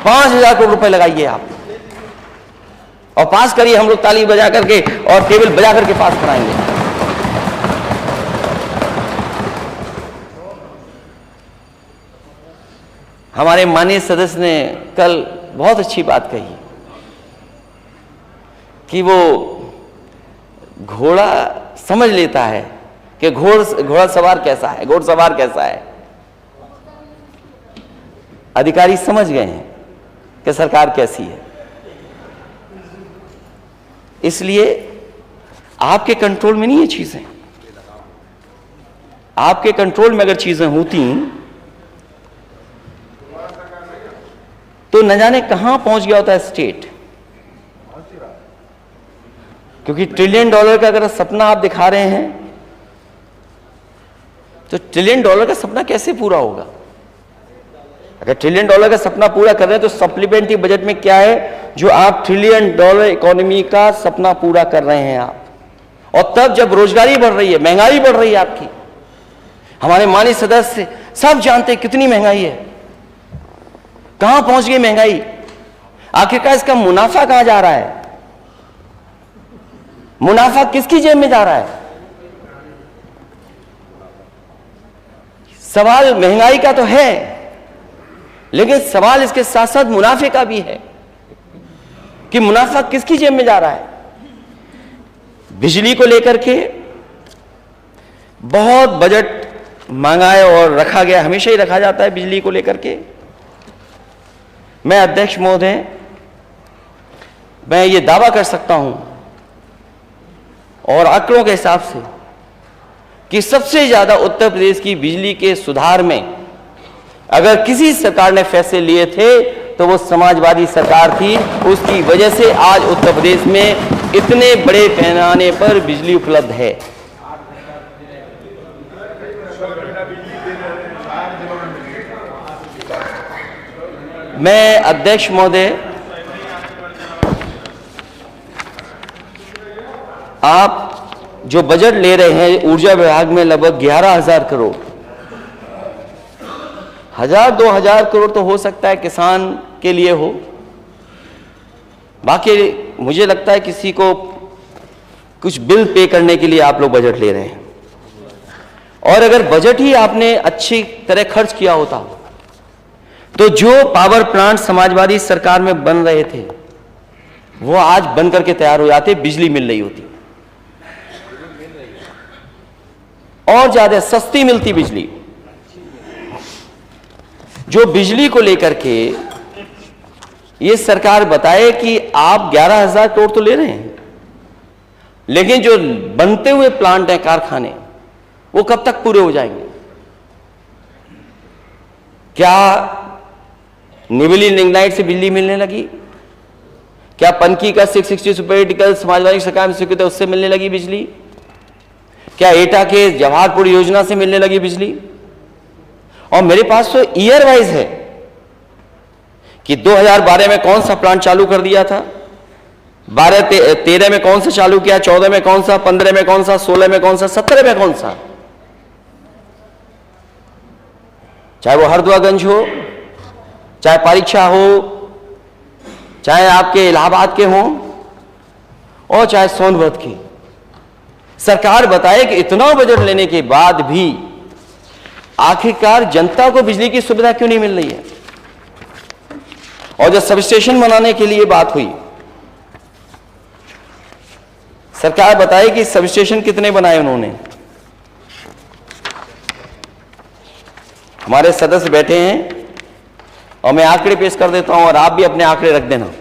5000 करोड़ रुपए लगाइए आप और पास करिए। हम लोग ताली बजा करके और टेबल बजा करके पास कराएंगे। हमारे माननीय सदस्य ने कल बहुत अच्छी बात कही कि वो घोड़ा समझ लेता है कि घोड़ा सवार कैसा है, घोड़सवार कैसा है। अधिकारी समझ गए हैं कि सरकार कैसी है। इसलिए आपके कंट्रोल में नहीं है चीजें। आपके कंट्रोल में अगर चीजें होती तो न जाने कहां पहुंच गया होता है स्टेट। क्योंकि $1 ट्रिलियन का अगर सपना आप दिखा रहे हैं, तो $1 ट्रिलियन का सपना कैसे पूरा होगा? अगर $1 ट्रिलियन का सपना पूरा कर रहे हैं, तो सप्लीमेंट्री बजट में क्या है जो आप $1 ट्रिलियन इकोनॉमी का सपना पूरा कर रहे हैं आप? और तब जब रोजगारी बढ़ रही है, महंगाई बढ़ रही है आपकी। हमारे माननीय सदस्य सब जानते हैं कितनी महंगाई है, कहां पहुंच गई महंगाई। आखिरकार इसका मुनाफा कहां जा रहा है? मुनाफा किसकी जेब में जा रहा है? सवाल महंगाई का तो है, लेकिन सवाल इसके साथ साथ मुनाफे का भी है कि मुनाफा किसकी जेब में जा रहा है। बिजली को लेकर के बहुत बजट मांगा है और रखा गया, हमेशा ही रखा जाता है बिजली को लेकर के। मैं अध्यक्ष महोदय, मैं ये दावा कर सकता हूं और आंकड़ों के हिसाब से कि सबसे ज्यादा उत्तर प्रदेश की बिजली के सुधार में अगर किसी सरकार ने फैसले लिए थे तो वो समाजवादी सरकार थी। उसकी वजह से आज उत्तर प्रदेश में इतने बड़े पैमाने पर बिजली उपलब्ध है। मैं अध्यक्ष महोदय, आप जो बजट ले रहे हैं ऊर्जा विभाग में लगभग 11,000 करोड़, 1,000-2,000 करोड़ तो हो सकता है किसान के लिए हो, बाकी मुझे लगता है किसी को कुछ बिल पे करने के लिए आप लोग बजट ले रहे हैं। और अगर बजट ही आपने अच्छी तरह खर्च किया होता तो जो पावर प्लांट समाजवादी सरकार में बन रहे थे वो आज बन करके तैयार हो जाते, बिजली मिल रही होती और ज्यादा सस्ती मिलती बिजली। जो बिजली को लेकर के ये सरकार बताए कि आप 11,000 करोड़ तो ले रहे हैं, लेकिन जो बनते हुए प्लांट हैं, कारखाने, वो कब तक पूरे हो जाएंगे? क्या निवली लिग्नाइट से बिजली मिलने लगी? क्या पनकी का 660 सुपरक्रिटिकल समाजवादी सरकार में स्वीकृत है, उससे मिलने लगी बिजली? क्या एटा के जवाहरपुर योजना से मिलने लगी बिजली? और मेरे पास तो ईयर वाइज है कि 2012 में कौन सा प्लांट चालू कर दिया था, 13 में कौन सा चालू किया, 14 में कौन सा, 15 में कौन सा, 16 में कौन सा, 17 में कौन सा। चाहे वो हरदुआगंज हो, चाहे परीक्षा हो, चाहे आपके इलाहाबाद के हों, और चाहे सोनभद्र की। सरकार बताए कि इतना बजट लेने के बाद भी आखिरकार जनता को बिजली की सुविधा क्यों नहीं मिल रही है? और जब सब स्टेशन बनाने के लिए बात हुई, सरकार बताए कि सब स्टेशन कितने बनाए उन्होंने। हमारे सदस्य बैठे हैं और मैं आंकड़े पेश कर देता हूं और आप भी अपने आंकड़े रख देना।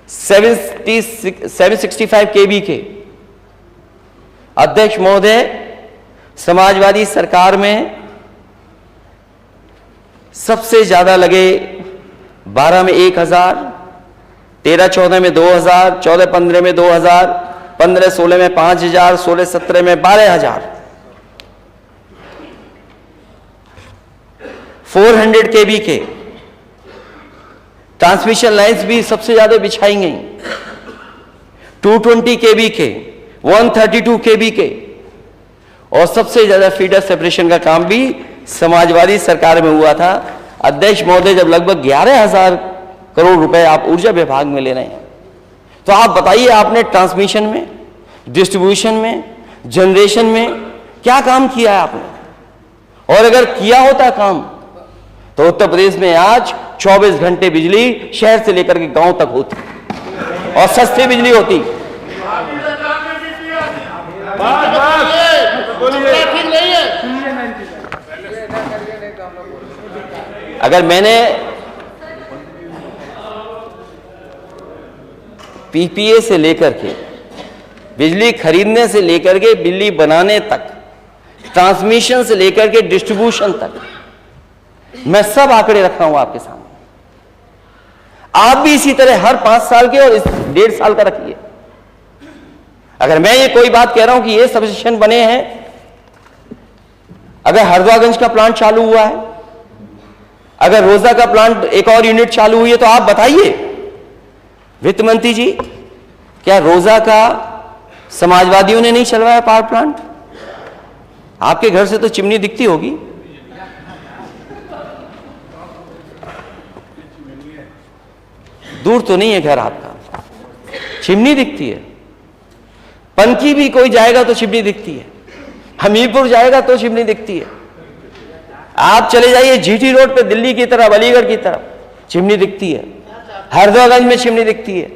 765 केवी के अध्यक्ष महोदय समाजवादी सरकार में सबसे ज्यादा लगे। 12 में 1,000, 13-14 में 2,000, 14-15 में 2,000, 15-16 में 5,000, 16-17 में 12,000। 400 केवी के ट्रांसमिशन लाइन्स भी सबसे ज्यादा बिछाई गई। 220 केवी के, 132 केवी के, और सबसे ज्यादा फीडर सेपरेशन का काम भी समाजवादी सरकार में हुआ था। अध्यक्ष महोदय, जब लगभग 11,000 करोड़ रुपए आप ऊर्जा विभाग में ले रहे हैं, तो आप बताइए आपने ट्रांसमिशन में, डिस्ट्रीब्यूशन में, जनरेशन में क्या काम किया है आपने? और अगर किया होता काम तो उत्तर प्रदेश में आज 24 घंटे बिजली शहर से लेकर के गांव तक होती और सस्ती बिजली होती। अगर मैंने पीपीए से लेकर के बिजली खरीदने से लेकर के बिजली बनाने तक, ट्रांसमिशन से लेकर के डिस्ट्रीब्यूशन तक, मैं सब आंकड़े रखा हूं आपके सामने। आप भी इसी तरह हर 5 साल के और इस 1.5 साल का रखिए। अगर मैं ये कोई बात कह रहा हूं कि ये सब स्टेशन बने हैं, अगर हरदुआगंज का प्लांट चालू हुआ है, अगर रोजा का प्लांट एक और यूनिट चालू हुई है, तो आप बताइए वित्त मंत्री जी, क्या रोजा का समाजवादियों ने नहीं चलवाया पावर प्लांट? आपके घर से तो चिमनी दिखती होगी। दूर तो नहीं है घर आपका, चिमनी दिखती है। पनकी भी कोई जाएगा तो चिमनी दिखती है, हमीरपुर जाएगा तो चिमनी दिखती है। आप चले जाइए जीटी रोड पे दिल्ली की तरफ, अलीगढ़ की तरफ, चिमनी दिखती है। हरदुआगंज में चिमनी दिखती है।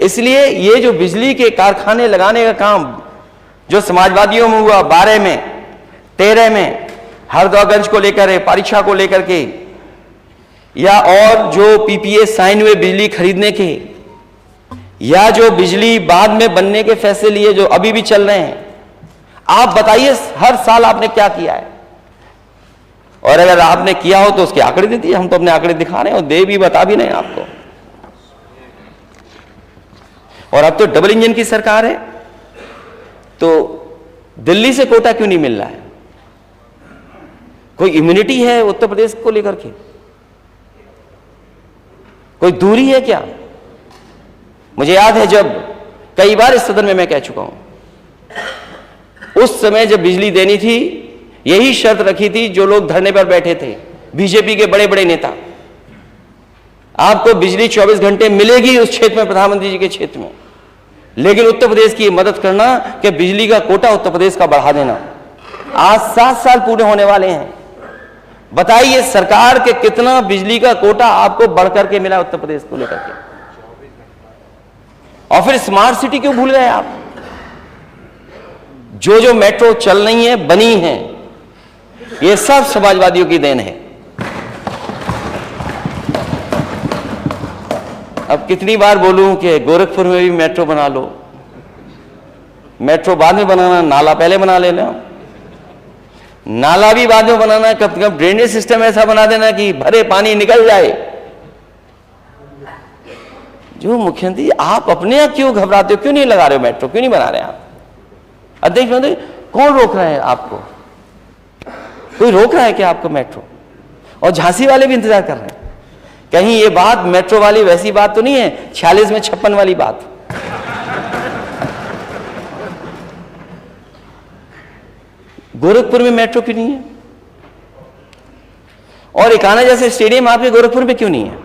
इसलिए ये जो बिजली के कारखाने लगाने का काम जो समाजवादियों में हुआ 12 में, 13 में, हरदुआगंज को लेकर, परीक्षा को लेकर के, या और जो पीपीए साइन हुए बिजली खरीदने के, या जो बिजली बाद में बनने के फैसले लिए जो अभी भी चल रहे हैं, आप बताइए हर साल आपने क्या किया है? और अगर आपने किया हो तो उसके आंकड़े दे दिए। हम तो अपने आंकड़े दिखा रहे हैं और दे भी बता भी नहीं आपको। और अब तो डबल इंजन की सरकार है, तो दिल्ली से कोटा क्यों नहीं मिल रहा है? कोई इम्यूनिटी है उत्तर प्रदेश को लेकर के? कोई दूरी है क्या? मुझे याद है जब कई बार इस सदन में मैं कह चुका हूं, उस समय जब बिजली देनी थी, यही शर्त रखी थी जो लोग धरने पर बैठे थे, बीजेपी के बड़े बड़े नेता, आपको बिजली 24 घंटे मिलेगी उस क्षेत्र में, प्रधानमंत्री जी के क्षेत्र में, लेकिन उत्तर प्रदेश की मदद करना कि बिजली का कोटा उत्तर प्रदेश का बढ़ा देना। आज 7 साल पूरे होने वाले हैं, बताइए सरकार के कितना बिजली का कोटा आपको बढ़कर के मिला उत्तर प्रदेश को लेकर के। और फिर स्मार्ट सिटी क्यों भूल गए आप? जो जो मेट्रो चल रही है, बनी है, ये सब समाजवादियों की देन है। अब कितनी बार बोलूं कि गोरखपुर में भी मेट्रो बना लो। मेट्रो बाद में बनाना, नाला पहले बना लेना। नाला भी बाद में बनाना, कब कब ड्रेनेज सिस्टम ऐसा बना देना कि भरे पानी निकल जाए। जो मुख्यमंत्री, आप अपने यहां क्यों घबराते हो? क्यों नहीं लगा रहे हो मेट्रो? क्यों नहीं बना रहे आप? अध्यक्ष महोदय, कौन रोक रहा है आपको? कोई रोक रहा है क्या आपको मेट्रो? और झांसी वाले भी इंतजार कर रहे हैं। कहीं ये बात मेट्रो वाली वैसी बात तो नहीं है 46 में 56 वाली बात? गोरखपुर में मेट्रो क्यों नहीं है? और इकाना जैसे स्टेडियम आपके गोरखपुर में क्यों नहीं है?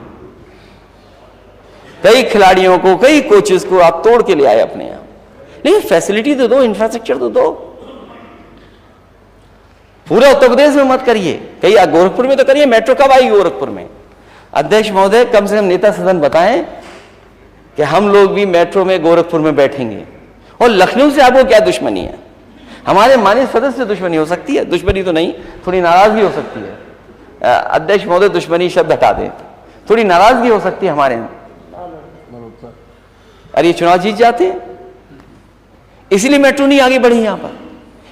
कई खिलाड़ियों को, कई कोचेस को आप तोड़ के ले आए अपने यहां, लेकिन फैसिलिटी तो दो, इंफ्रास्ट्रक्चर तो दो। पूरा उत्तर प्रदेश में मत करिए, कई गोरखपुर में तो करिए। मेट्रो कब आई गोरखपुर में? अध्यक्ष महोदय, कम से कम नेता सदन बताएं कि हम लोग भी मेट्रो में गोरखपुर में बैठेंगे। और लखनऊ से आपको क्या दुश्मनी है? हमारे माननीय सदस्य से दुश्मनी हो सकती है, दुश्मनी तो नहीं, थोड़ी नाराजगी हो सकती है। अध्यक्ष महोदय, दुश्मनी शब्द हटा दें, थोड़ी नाराजगी हो सकती है हमारे यहां। अरे ये चुनाव जीत जाते हैं, इसलिए मेट्रो नहीं आगे बढ़ी। यहां पर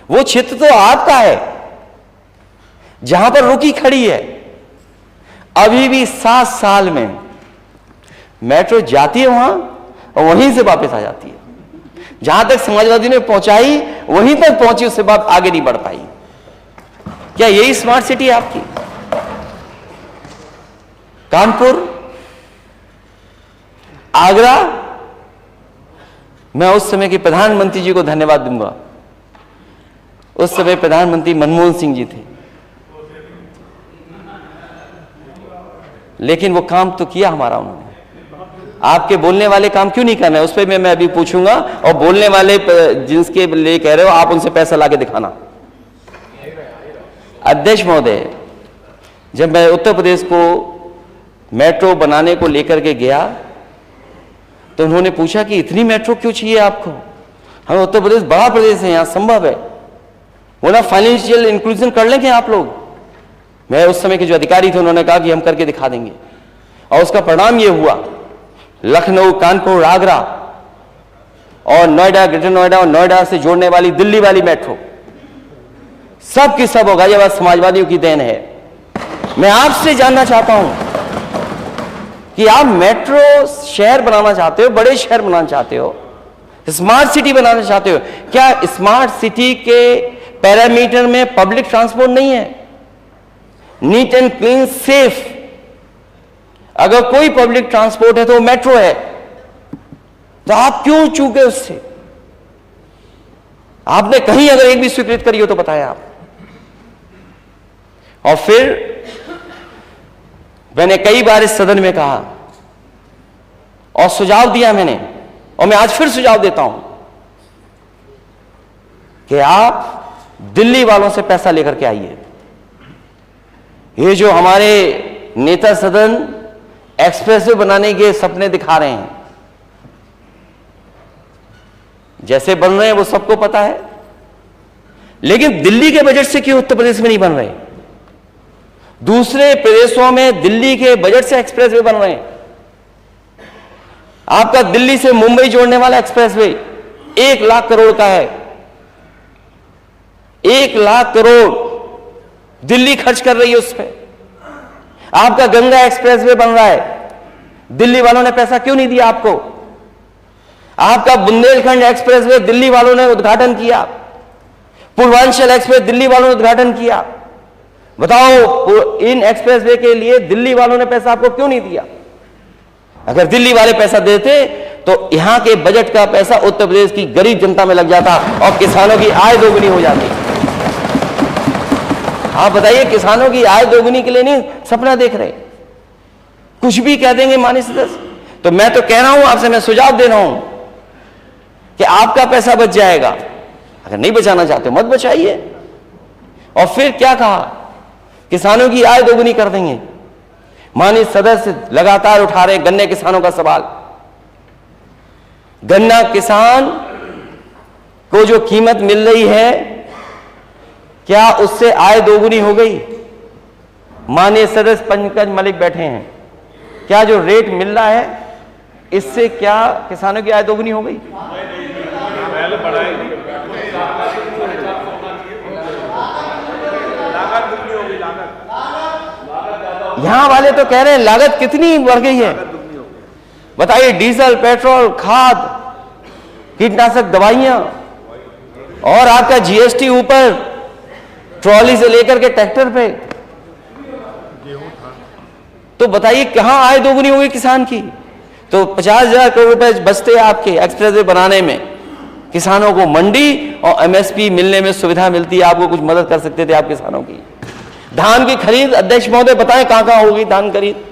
वो क्षेत्र तो आपका है जहां पर रुकी खड़ी है। अभी भी 7 साल में मेट्रो जाती है वहां और वहीं से वापस आ जाती है। जहां तक समाजवादी ने पहुंचाई वहीं तक पहुंची, उससे बात आगे नहीं बढ़ पाई। क्या यही स्मार्ट सिटी है आपकी? कानपुर, आगरा, मैं उस समय के प्रधानमंत्री जी को धन्यवाद दूंगा। उस समय प्रधानमंत्री मनमोहन सिंह जी थे, लेकिन वो काम तो किया हमारा उन्होंने। आपके बोलने वाले काम क्यों नहीं कर रहे? उस पर मैं अभी पूछूंगा। और बोलने वाले जिनके लिए कह रहे हो, आप उनसे पैसा लाके दिखाना। अध्यक्ष महोदय, जब मैं उत्तर प्रदेश को मेट्रो बनाने को लेकर के गया तो उन्होंने पूछा कि इतनी मेट्रो क्यों चाहिए आपको? हमें उत्तर प्रदेश बड़ा प्रदेश है, यहां संभव है, वो ना फाइनेंशियल इंक्लूजन कर लेंगे आप लोग। मैं उस समय के जो अधिकारी थे उन्होंने कहा कि हम करके दिखा देंगे। और उसका परिणाम ये हुआ, लखनऊ, कानपुर, आगरा और नोएडा, ग्रेटर नोएडा और नोएडा से जोड़ने वाली दिल्ली वाली मेट्रो सब की सब होगा। यह समाजवादियों की देन है। मैं आपसे जानना चाहता हूं कि आप मेट्रो शहर बनाना चाहते हो, बड़े शहर बनाना चाहते हो, स्मार्ट सिटी बनाना चाहते हो। क्या स्मार्ट सिटी के पैरामीटर में पब्लिक ट्रांसपोर्ट नहीं है? Neat and clean, safe. अगर कोई पब्लिक ट्रांसपोर्ट है तो मेट्रो है। तो आप क्यों चूके उससे? आपने कहीं अगर एक भी स्वीकृत करी हो तो बताएं आप। और फिर मैंने कई बार इस सदन में कहा और सुझाव दिया मैंने, और मैं आज फिर सुझाव देता हूं कि आप दिल्ली वालों से पैसा लेकर के आइए। ये जो हमारे नेता सदन एक्सप्रेसवे बनाने के सपने दिखा रहे हैं, जैसे बन रहे हैं वो सबको पता है, लेकिन दिल्ली के बजट से क्यों उत्तर प्रदेश में नहीं बन रहे? दूसरे प्रदेशों में दिल्ली के बजट से एक्सप्रेसवे बन रहे हैं। आपका दिल्ली से मुंबई जोड़ने वाला एक्सप्रेसवे 1 लाख करोड़ का है। 1 लाख करोड़ दिल्ली खर्च कर रही है उस पर। आपका गंगा एक्सप्रेसवे बन रहा है, दिल्ली वालों ने पैसा क्यों नहीं दिया आपको? आपका बुंदेलखंड एक्सप्रेसवे दिल्ली वालों ने उद्घाटन किया, पूर्वांचल एक्सप्रेस दिल्ली वालों ने उद्घाटन किया। बताओ, इन एक्सप्रेसवे के लिए दिल्ली वालों ने पैसा आपको क्यों नहीं दिया? अगर दिल्ली वाले पैसा देते तो यहां के बजट का पैसा उत्तर प्रदेश की गरीब जनता में लग जाता और किसानों की आय दोगुनी हो जाती। आप बताइए, किसानों की आय दोगुनी के लिए नहीं सपना देख रहे, कुछ भी कह देंगे माननीय सदस्य। तो मैं तो कह रहा हूं आपसे, मैं सुझाव दे रहा हूं कि आपका पैसा बच जाएगा। अगर नहीं बचाना चाहते मत बचाइए। और फिर क्या कहा किसानों की आय दोगुनी कर देंगे। माननीय सदस्य लगातार उठा रहे गन्ने किसानों का सवाल। गन्ना किसान को जो कीमत मिल रही है, क्या उससे आय दोगुनी हो गई? माननीय सदस्य पंकज मलिक बैठे हैं, क्या जो रेट मिल रहा है इससे क्या किसानों की आय दोगुनी हो गई? यहां वाले तो कह रहे हैं लागत कितनी बढ़ गई है, बताइए। डीजल, पेट्रोल, खाद, कीटनाशक दवाइयां और आपका जीएसटी ऊपर, ट्रॉली से लेकर के ट्रैक्टर पे। तो बताइए कहां आय दोगुनी होगी किसान की? तो 50,000 करोड़ रुपए बचते आपके एक्सप्रेसवे बनाने में। किसानों को मंडी और एमएसपी मिलने में सुविधा मिलती है, आपको कुछ मदद कर सकते थे आप किसानों की। धान की खरीद, अध्यक्ष महोदय बताएं कहां कहां होगी धान खरीद?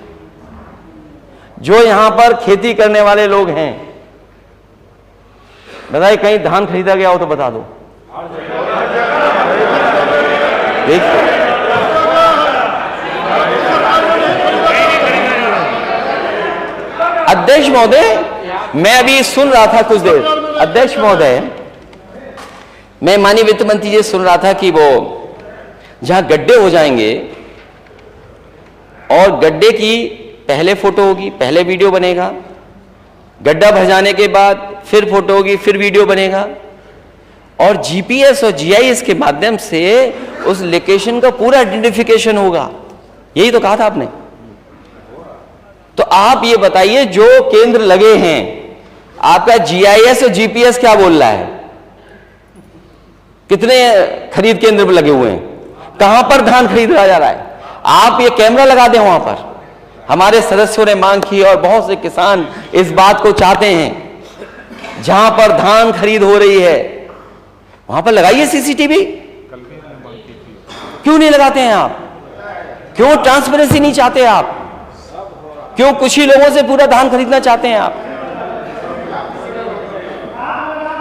जो यहां पर खेती करने वाले लोग हैं, बताइए कहीं धान खरीदा गया हो तो बता दो। अध्यक्ष महोदय, मैं अभी सुन रहा था कुछ देर, अध्यक्ष महोदय, मैं माननीय वित्त मंत्री जी सुन रहा था कि वो जहां गड्ढे हो जाएंगे और गड्ढे की पहले फोटो होगी, पहले वीडियो बनेगा, गड्ढा भर जाने के बाद फिर फोटो होगी, फिर वीडियो बनेगा, और जीपीएस और जीआईएस के माध्यम से उस लोकेशन का पूरा आइडेंटिफिकेशन होगा। यही तो कहा था आपने। तो आप ये बताइए, जो केंद्र लगे हैं, आपका जीआईएस और जीपीएस क्या बोल रहा है? कितने खरीद केंद्र पर लगे हुए हैं? कहां पर धान खरीदा जा रहा है? आप ये कैमरा लगा दें वहां पर। हमारे सदस्यों ने मांग की और बहुत से किसान इस बात को चाहते हैं, जहां पर धान खरीद हो रही है वहां पर लगाइए सीसीटीवी। क्यों नहीं लगाते हैं आप? क्यों ट्रांसपेरेंसी नहीं चाहते आप? क्यों कुछ ही लोगों से पूरा धान खरीदना चाहते हैं आप?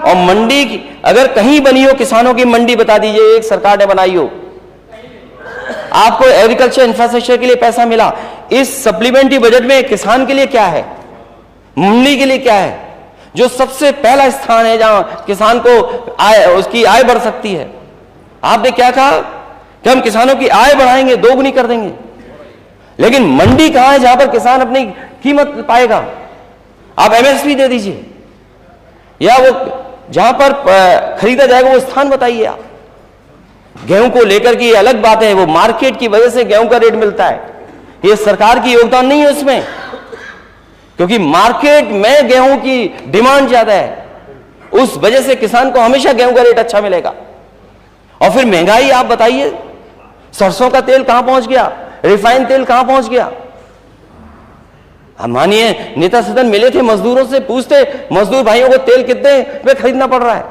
और मंडी की अगर कहीं बनी हो किसानों की मंडी, बता दीजिए एक सरकार ने बनाई हो, आपको एग्रीकल्चर इंफ्रास्ट्रक्चर के लिए पैसा मिला। इस सप्लीमेंट्री बजट में किसान के लिए क्या है, मंडी के लिए क्या है? जो सबसे पहला स्थान है जहां किसान को आय, उसकी आय बढ़ सकती है। आपने क्या कहा कि हम किसानों की आय बढ़ाएंगे, दोगुनी कर देंगे, लेकिन मंडी कहां है जहां पर किसान अपनी कीमत पाएगा? आप एमएसपी दे दीजिए, या वो जहां पर खरीदा जाएगा वो स्थान बताइए आप। गेहूं को लेकर की अलग बात है, वो मार्केट की वजह से गेहूं का रेट मिलता है, ये सरकार की योगदान नहीं है उसमें, क्योंकि मार्केट में गेहूं की डिमांड ज्यादा है, उस वजह से किसान को हमेशा गेहूं का रेट अच्छा मिलेगा। और फिर महंगाई आप बताइए, सरसों का तेल कहां पहुंच गया, रिफाइंड तेल कहां पहुंच गया? माननीय नेता सदन मिले थे, मजदूरों से पूछते, मजदूर भाइयों को तेल कितने पे खरीदना पड़ रहा है?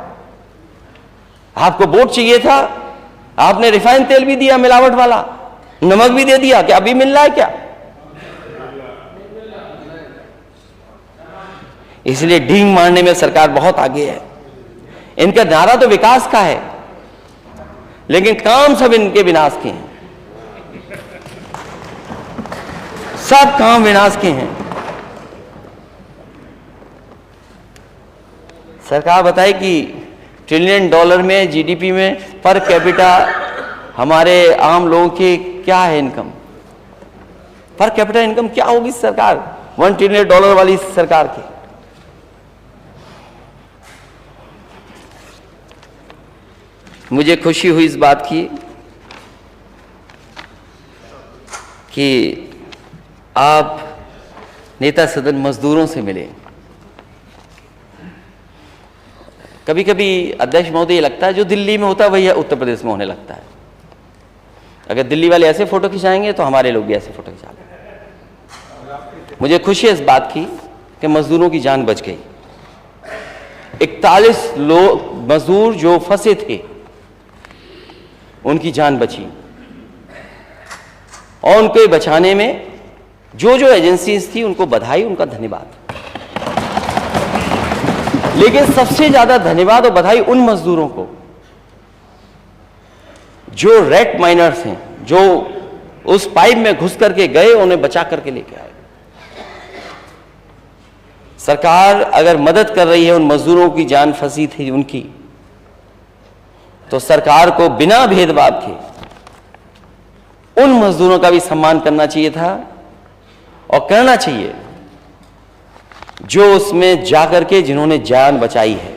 आपको वोट चाहिए था, आपने रिफाइंड तेल भी दिया मिलावट वाला, नमक भी दे दिया, क्या अभी मिल रहा है क्या? इसलिए ढींग मारने में सरकार बहुत आगे है। इनका नारा तो विकास का है, लेकिन काम सब इनके विनाश के हैं, सब काम विनाश के हैं। सरकार बताए कि $1 ट्रिलियन में जीडीपी में पर कैपिटा हमारे आम लोगों की क्या है इनकम, पर कैपिटा इनकम क्या होगी सरकार $1 ट्रिलियन वाली सरकार की? मुझे खुशी हुई इस बात की कि आप नेता सदन मजदूरों से मिले। कभी कभी अध्यक्ष महोदय ये लगता है जो दिल्ली में होता है वही उत्तर प्रदेश में होने लगता है। अगर दिल्ली वाले ऐसे फोटो खिंचाएंगे तो हमारे लोग भी ऐसे फोटो खिंचाएंगे। मुझे खुशी है इस बात की कि मजदूरों की जान बच गई। 41 लोग मजदूर जो फंसे थे उनकी जान बची, और उनके बचाने में जो जो एजेंसीज थी उनको बधाई, उनका धन्यवाद। लेकिन सबसे ज्यादा धन्यवाद और बधाई उन मजदूरों को जो रेट माइनर्स हैं, जो उस पाइप में घुस करके गए, उन्हें बचा करके लेके आए। सरकार अगर मदद कर रही है उन मजदूरों की जान फंसी थी उनकी, तो सरकार को बिना भेदभाव के उन मजदूरों का भी सम्मान करना चाहिए था और करना चाहिए जो उसमें जाकर के जिन्होंने जान बचाई है।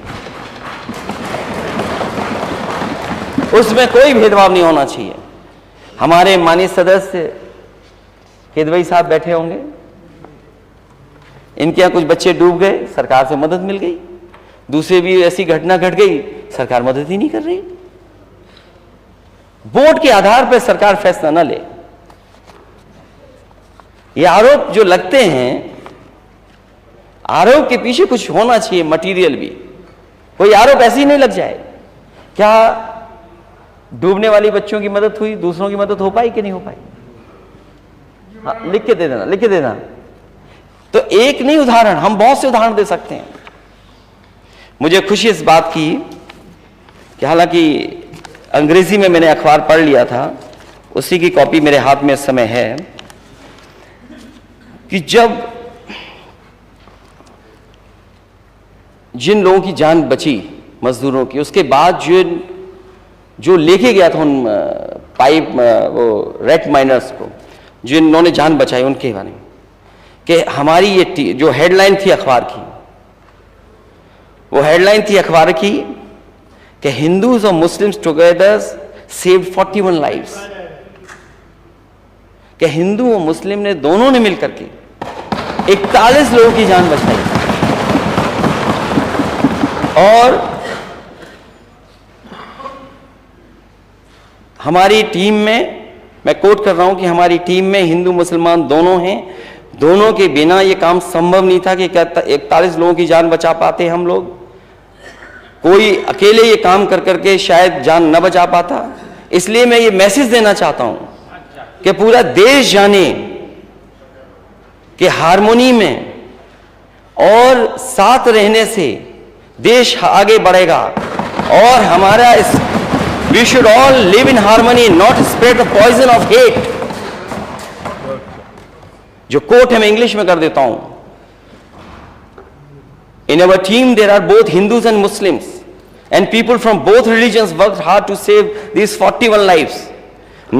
उसमें कोई भेदभाव नहीं होना चाहिए। हमारे माननीय सदस्य केदवई साहब बैठे होंगे, इनके यहां कुछ बच्चे डूब गए, सरकार से मदद मिल गई। दूसरे भी ऐसी घटना घट गई, सरकार मदद ही नहीं कर रही। वोट के आधार पर सरकार फैसला न ले। ये आरोप जो लगते हैं, आरोप के पीछे कुछ होना चाहिए, मटेरियल भी। कोई आरोप ऐसे ही नहीं लग जाए। क्या डूबने वाली बच्चों की मदद हुई, दूसरों की मदद हो पाई कि नहीं हो पाई? हाँ, लिख के दे देना, लिख के देना। तो एक नहीं उदाहरण, हम बहुत से उदाहरण दे सकते हैं। मुझे खुशी इस बात की कि हालांकि अंग्रेजी में मैंने अखबार पढ़ लिया था, उसी की कॉपी मेरे हाथ में इस समय है, कि जब जिन लोगों की जान बची मजदूरों की, उसके बाद जो लेके गया था उन पाइप वो रेड माइनर्स को, जिन्होंने जान बचाई, उनके बारे में कि हमारी ये जो हेडलाइन थी अखबार की, वो हेडलाइन थी अखबार की कि हिंदूज और मुस्लिम्स टुगेदर सेव्ड 41 लाइव्स। कि हिंदू और मुस्लिम ने दोनों ने मिलकर के 41 लोगों की जान बचाई। और हमारी टीम में, मैं कोट कर रहा हूं कि हमारी टीम में हिंदू मुसलमान दोनों हैं। दोनों के बिना यह काम संभव नहीं था कि 41 लोगों की जान बचा पाते हम लोग। कोई अकेले ये काम कर करके शायद जान न बचा पाता। इसलिए मैं ये मैसेज देना चाहता हूं कि पूरा देश जाने कि हार्मोनी में और साथ रहने से देश आगे बढ़ेगा। और हमारा we should all live in harmony, not spread the poison of hate. जो कोट है मैं इंग्लिश में कर देता हूं। In our team there are both Hindus and Muslims, and people from both religions worked hard to save these 41 lives.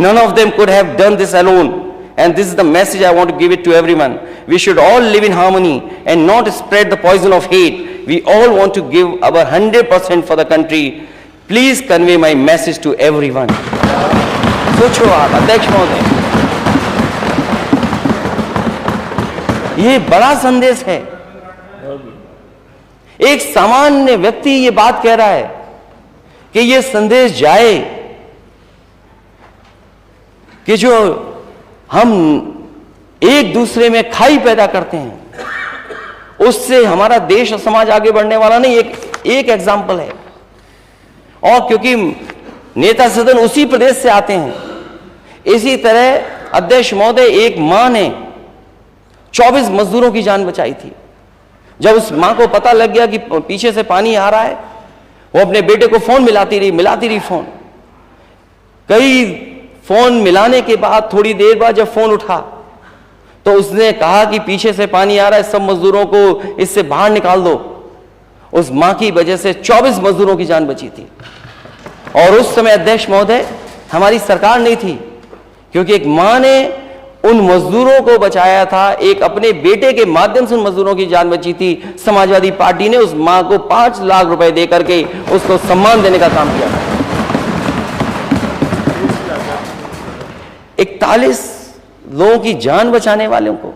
None of them could have done this alone, and this is the message I want to give it to everyone. We should all live in harmony and not spread the poison of hate. We all want to give our 100% for the country. Please convey my message to everyone. सोचो आप अध्यक्ष महोदय, ये बड़ा संदेश है। एक सामान्य व्यक्ति ये बात कह रहा है कि ये संदेश जाए कि जो हम एक दूसरे में खाई पैदा करते हैं, उससे हमारा देश और समाज आगे बढ़ने वाला नहीं। एक एग्जाम्पल है। और क्योंकि नेता सदन उसी प्रदेश से आते हैं, इसी तरह अध्यक्ष महोदय, एक मां ने 24 मजदूरों की जान बचाई थी। जब उस मां को पता लग गया कि पीछे से पानी आ रहा है, वो अपने बेटे को फोन मिलाती रही फोन। कई फोन मिलाने के बाद थोड़ी देर बाद जब फोन उठा तो उसने कहा कि पीछे से पानी आ रहा है, सब मजदूरों को इससे बाहर निकाल दो। उस मां की वजह से 24 मजदूरों की जान बची थी। और उस समय अध्यक्ष महोदय हमारी सरकार नहीं थी, क्योंकि एक मां ने उन मजदूरों को बचाया था। एक अपने बेटे के माध्यम से उन मजदूरों की जान बची थी। समाजवादी पार्टी ने उस मां को 5 लाख रुपए देकर के उसको सम्मान देने का काम किया था। 41 लोगों की जान बचाने वालों को,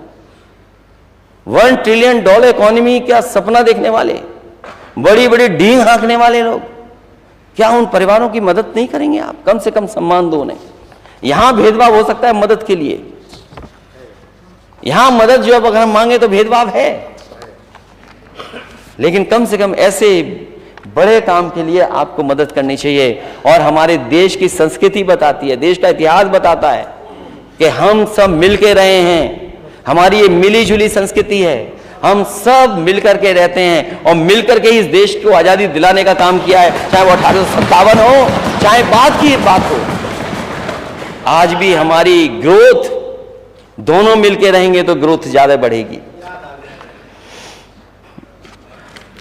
$1 ट्रिलियन इकोनॉमी का सपना देखने वाले, बड़ी बड़ी डींग हाँकने वाले लोग, क्या उन परिवारों की मदद नहीं करेंगे आप? कम से कम सम्मान दो उन्हें। यहां भेदभाव हो सकता है मदद के लिए, यहां मदद जो अब अगर हम मांगे तो भेदभाव है, लेकिन कम से कम ऐसे बड़े काम के लिए आपको मदद करनी चाहिए। और हमारे देश की संस्कृति बताती है, देश का इतिहास बताता है कि हम सब मिलके रहे हैं। हमारी ये मिली जुली संस्कृति है, हम सब मिलकर के रहते हैं और मिलकर के इस देश को आजादी दिलाने का काम किया है, चाहे वो 1857 हो, चाहे बाद की बात हो। आज भी हमारी ग्रोथ, दोनों मिलके रहेंगे तो ग्रोथ ज्यादा बढ़ेगी।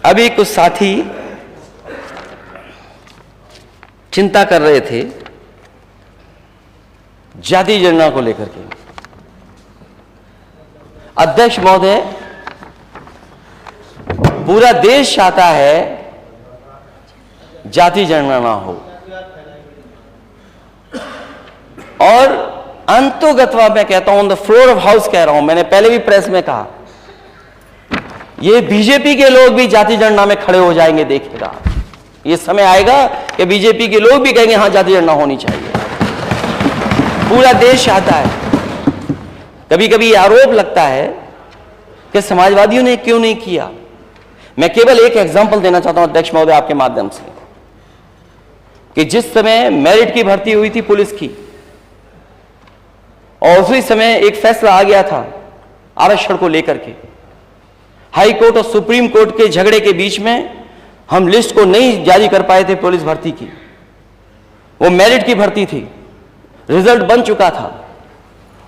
अभी कुछ साथी चिंता कर रहे थे जाति जनगणना को लेकर के। अध्यक्ष महोदय, पूरा देश चाहता है जाति जनगणना हो, और अंतोगत्वा मैं कहता हूं, on the floor of house कह रहा हूं, मैंने पहले भी प्रेस में कहा, ये बीजेपी के लोग भी जाति जनगणना में खड़े हो जाएंगे, देखिएगा। ये समय आएगा कि बीजेपी के लोग भी कहेंगे हां जाति जनगणना होनी चाहिए। पूरा देश चाहता है। कभी कभी आरोप लगता है कि समाजवादियों ने क्यों नहीं किया। मैं केवल एक एग्जांपल देना चाहता हूं अध्यक्ष महोदय आपके माध्यम से, कि जिस समय मेरिट की भर्ती हुई थी पुलिस की, और उसी समय एक फैसला आ गया था आरक्षण को लेकर के, हाई कोर्ट और सुप्रीम कोर्ट के झगड़े के बीच में हम लिस्ट को नहीं जारी कर पाए थे पुलिस भर्ती की। वो मेरिट की भर्ती थी, रिजल्ट बन चुका था,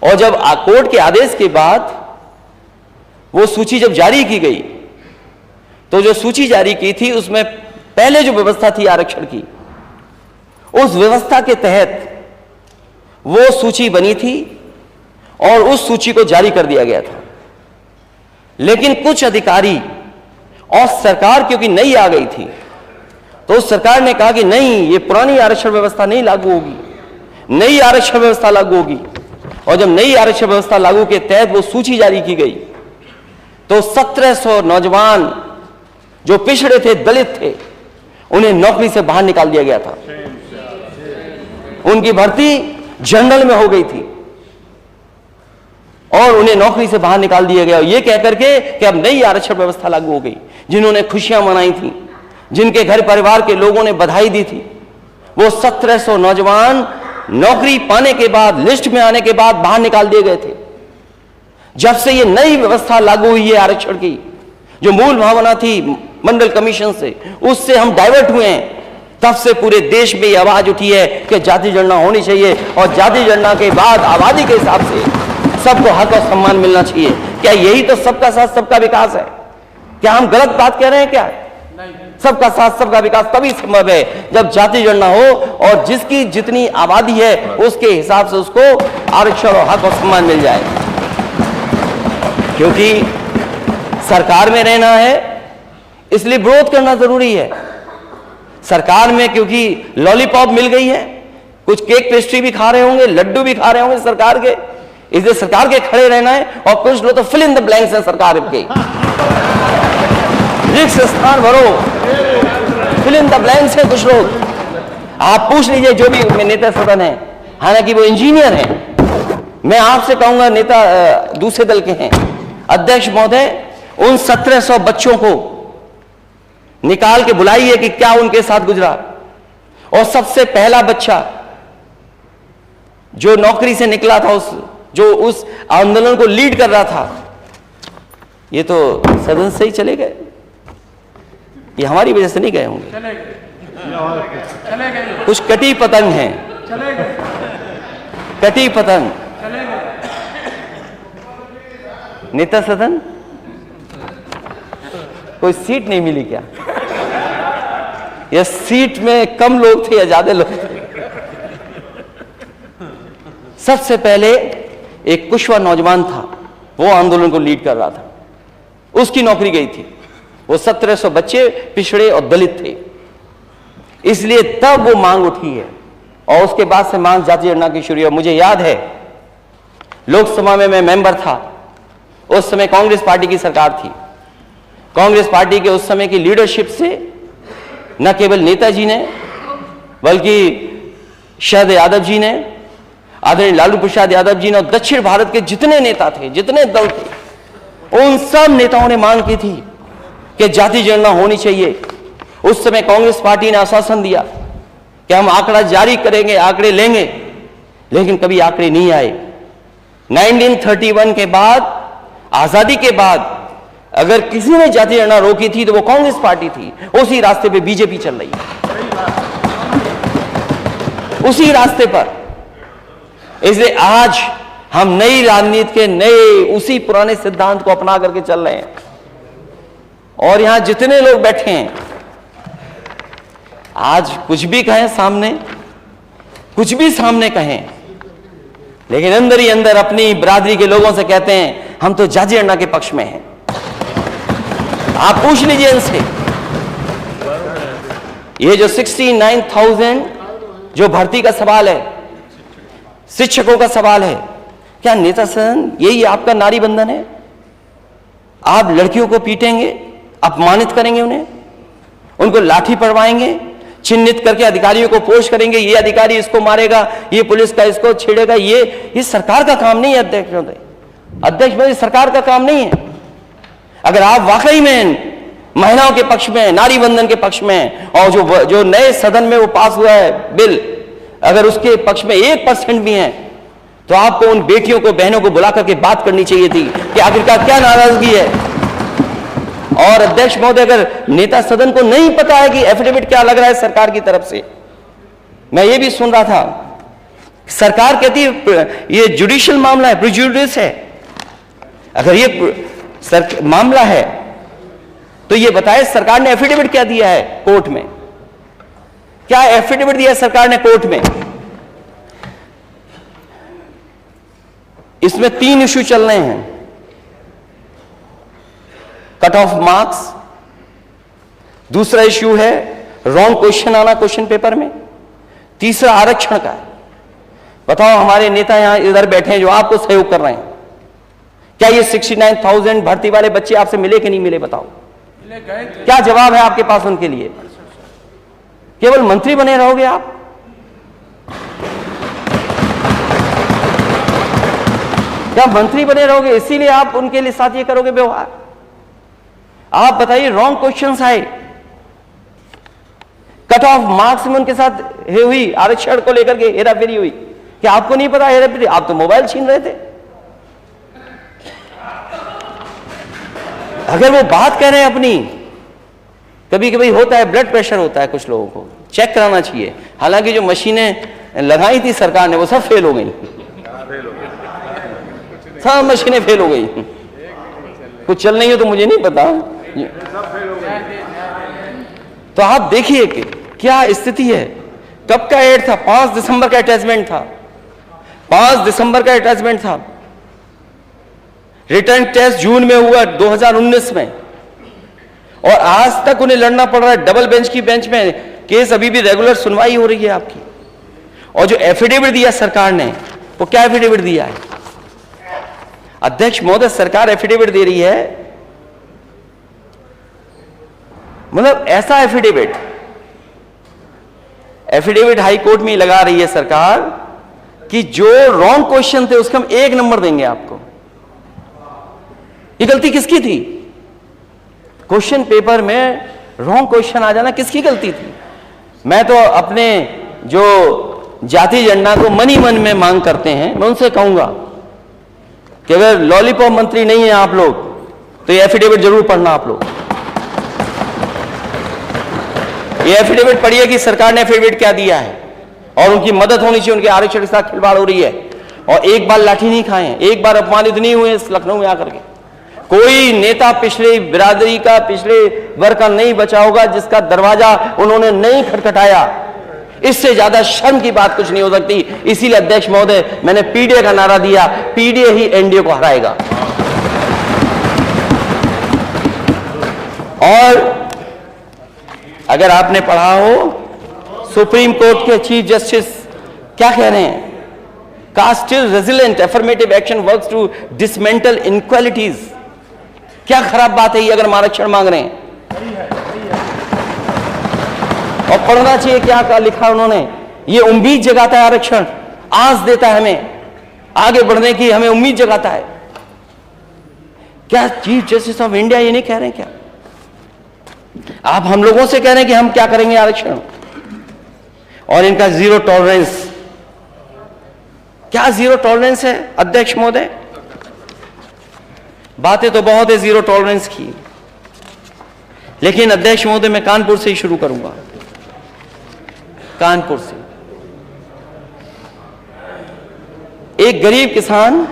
और जब कोर्ट के आदेश के बाद वो सूची जब जारी की गई, तो जो सूची जारी की थी उसमें पहले जो व्यवस्था थी आरक्षण की, उस व्यवस्था के तहत वो सूची बनी थी और उस सूची को जारी कर दिया गया था। लेकिन कुछ अधिकारी और सरकार क्योंकि नई आ गई थी, तो उस सरकार ने कहा कि नहीं, ये पुरानी आरक्षण व्यवस्था नहीं लागू होगी, नई आरक्षण व्यवस्था लागू होगी। और जब नई आरक्षण व्यवस्था लागू के तहत वो सूची जारी की गई, तो 1700 नौजवान जो पिछड़े थे, दलित थे, उन्हें नौकरी से बाहर निकाल दिया गया था। उनकी भर्ती जनरल में हो गई थी और उन्हें नौकरी से बाहर निकाल दिया गया, ये कहकर के कि अब नई आरक्षण व्यवस्था लागू हो गई। जिन्होंने खुशियां मनाई थी, जिनके घर परिवार के लोगों ने बधाई दी थी, वो 1700 नौजवान नौकरी पाने के बाद, लिस्ट में आने के बाद बाहर निकाल दिए गए थे। जब से ये नई व्यवस्था लागू हुई है आरक्षण की, जो मूल भावना थी मंडल कमीशन से, उससे हम डाइवर्ट हुए हैं, तब से पूरे देश में ये आवाज उठी है कि जाति जनगणना होनी चाहिए, और जाति जनगणना के बाद आबादी के हिसाब से सबको हक और सम्मान मिलना चाहिए। क्या यही तो सबका साथ सबका विकास है? क्या हम गलत बात कह रहे हैं क्या? सबका साथ सबका विकास तभी संभव है जब जाति जनगणना हो, और जिसकी जितनी आबादी है उसके हिसाब से उसको आरक्षण और हक और सम्मान मिल जाए। क्योंकि सरकार में रहना है, इसलिए विरोध करना जरूरी है। सरकार में क्योंकि लॉलीपॉप मिल गई है, कुछ केक पेस्ट्री भी खा रहे होंगे, लड्डू भी खा रहे होंगे सरकार के, इसलिए सरकार के खड़े रहना है। और कुछ लोग तो फिल इन द ब्लैंक्स है सरकार के, रिक्त स्थान भरो, फिल इन द ब्लैंक्स है कुछ लोग। आप पूछ लीजिए जो भी नेता सदन है, हालांकि वो इंजीनियर हैं, मैं आपसे कहूंगा नेता दूसरे दल के हैं, अध्यक्ष महोदय, उन 1700 बच्चों को निकाल के बुलाइए कि क्या उनके साथ गुजरा। और सबसे पहला बच्चा जो नौकरी से निकला था, जो उस आंदोलन को लीड कर रहा था, ये तो सदन से ही चले गए। ये हमारी वजह से नहीं गए होंगे, कुछ कटी पतंग हैं, कटी पतंग। नेता सदन कोई सीट नहीं मिली क्या? या सीट में कम लोग थे या ज्यादा लोग थे? सबसे पहले एक कुशवा नौजवान था, वो आंदोलन को लीड कर रहा था, उसकी नौकरी गई थी। वो 1700 बच्चे पिछड़े और दलित थे, इसलिए तब वो मांग उठी है, और उसके बाद से मांग जाति जनगणना की शुरू हुई। मुझे याद है लोकसभा में मैं मेंबर था, उस समय कांग्रेस पार्टी की सरकार थी। कांग्रेस पार्टी के उस समय की लीडरशिप से न केवल नेताजी ने, बल्कि शरद यादव जी ने, आदरणीय लालू प्रसाद यादव जी ने, और दक्षिण भारत के जितने नेता थे, जितने दल थे, उन सब नेताओं ने मांग की थी कि जाति जनगणना होनी चाहिए। उस समय कांग्रेस पार्टी ने आश्वासन दिया कि हम आंकड़ा जारी करेंगे, आंकड़े लेंगे, लेकिन कभी आंकड़े नहीं आए। 1931 के बाद, आजादी के बाद, अगर किसी ने जाति जनगणना रोकी थी तो वो कांग्रेस पार्टी थी। उसी रास्ते पे बीजेपी चल रही है, उसी रास्ते पर। इसलिए आज हम नई राजनीति के नए उसी पुराने सिद्धांत को अपना करके चल रहे हैं। और यहां जितने लोग बैठे हैं, आज कुछ भी कहें सामने, कुछ भी सामने कहें, लेकिन अंदर ही अंदर अपनी बिरादरी के लोगों से कहते हैं हम तो जाजी अन्ना के पक्ष में हैं। आप पूछ लीजिए इनसे, ये जो 69,000 जो भर्ती का सवाल है, शिक्षकों का सवाल है, क्या नेता सदन यही आपका नारी बंधन है? आप लड़कियों को पीटेंगे, अपमानित करेंगे, उनको लाठी पड़वाएंगे, चिन्हित करके अधिकारियों को पोस्ट करेंगे, ये अधिकारी इसको मारेगा, ये पुलिस का इसको छेड़ेगा। ये सरकार का काम नहीं है अध्यक्ष महोदय। अध्यक्ष महोदय, सरकार का काम नहीं है। अगर आप वाकई में महिलाओं के पक्ष में, नारी बंधन के पक्ष में, और जो नए सदन में वो पास हुआ है बिल, अगर उसके पक्ष में 1% भी है, तो आपको उन बेटियों को, बहनों को बुला करके बात करनी चाहिए थी कि आखिरकार क्या नाराजगी है। और अध्यक्ष महोदय, अगर नेता सदन को नहीं पता है कि एफिडेविट क्या लग रहा है सरकार की तरफ से, मैं ये भी सुन रहा था, सरकार कहती है ये जुडिशियल मामला है, प्रिजुडिस है। अगर ये मामला है तो ये बताए सरकार ने एफिडेविट क्या दिया है कोर्ट में, क्या एफिडेविट दिया है सरकार ने कोर्ट में? इसमें 3 इश्यू चल रहे हैं, कट ऑफ मार्क्स, दूसरा इश्यू है रॉन्ग क्वेश्चन आना क्वेश्चन पेपर में, तीसरा आरक्षण का है। बताओ, हमारे नेता यहां इधर बैठे हैं जो आपको सहयोग कर रहे हैं, क्या ये 69,000 भर्ती वाले बच्चे आपसे मिले कि नहीं मिले? बताओ, क्या जवाब है आपके पास उनके लिए? केवल मंत्री बने रहोगे आप? क्या मंत्री बने रहोगे इसीलिए आप उनके लिए साथ ये करोगे व्यवहार? आप बताइए, रॉन्ग क्वेश्चंस आए, कट ऑफ मार्क्स में उनके साथ हुई, आरक्षण को लेकर के हेराफेरी हुई। क्या आपको नहीं पता हेराफेरी? आप तो मोबाइल छीन रहे थे। अगर वो बात कह रहे हैं अपनी, कभी कभी होता है ब्लड प्रेशर होता है कुछ लोगों को, चेक कराना चाहिए। हालांकि जो मशीनें लगाई थी सरकार ने वो सब फेल हो गई, सब मशीनें फेल हो गई। कुछ चल नहीं हो तो मुझे नहीं पता। तो आप देखिए कि क्या स्थिति है। कब का एड था? 5 दिसंबर का अटैचमेंट था, 5 दिसंबर का अटैचमेंट था। रिटर्न टेस्ट जून में हुआ 2019 में, और आज तक उन्हें लड़ना पड़ रहा है डबल बेंच की बेंच में। केस अभी भी रेगुलर सुनवाई हो रही है आपकी। और जो एफिडेविट दिया सरकार ने, वो क्या एफिडेविट दिया है? अध्यक्ष महोदय, सरकार एफिडेविट दे रही है, मतलब ऐसा एफिडेविट हाई कोर्ट में लगा रही है सरकार कि जो रॉन्ग क्वेश्चन थे उसका हम 1 नंबर देंगे आपको। ये गलती किसकी थी? क्वेश्चन पेपर में रॉन्ग क्वेश्चन आ जाना किसकी गलती थी? मैं तो अपने जो जाति झंडा को मन ही मन में मांग करते हैं, मैं उनसे कहूंगा कि अगर लॉलीपॉप मंत्री नहीं है आप लोग, तो ये एफिडेविट जरूर पढ़ना आप लोग। ये एफिडेविट पढ़िए कि सरकार ने एफिडेविट क्या दिया है, और उनकी मदद होनी चाहिए। उनके आरक्षण के साथ खिलवाड़ हो रही है, और एक बार लाठी नहीं खाए, एक बार अपमानित नहीं हुए इस लखनऊ में आकर के। कोई नेता पिछले बिरादरी का, पिछले वर्ग का नहीं बचा होगा जिसका दरवाजा उन्होंने नहीं खटखटाया। इससे ज्यादा शर्म की बात कुछ नहीं हो सकती। इसीलिए अध्यक्ष महोदय, मैंने पीडीए का नारा दिया, पीडीए ही एनडीए को हराएगा। और अगर आपने पढ़ा हो, सुप्रीम कोर्ट के चीफ जस्टिस क्या कह रहे हैं? Caste still resilient, affirmative action works to dismantle inequalities. क्या खराब बात है ये अगर हम आरक्षण मांग रहे हैं? और पढ़ना चाहिए क्या लिखा उन्होंने। ये उम्मीद जगाता है, आरक्षण आस देता है हमें आगे बढ़ने की, हमें उम्मीद जगाता है। क्या चीफ जस्टिस ऑफ इंडिया ये नहीं कह रहे हैं? क्या आप हम लोगों से कह रहे हैं कि हम क्या करेंगे आरक्षण? और इनका जीरो टॉलरेंस, क्या जीरो टॉलरेंस है अध्यक्ष महोदय? बातें तो बहुत है जीरो टॉलरेंस की, लेकिन अध्यक्ष महोदय मैं कानपुर से ही शुरू करूंगा। कानपुर से एक गरीब किसान,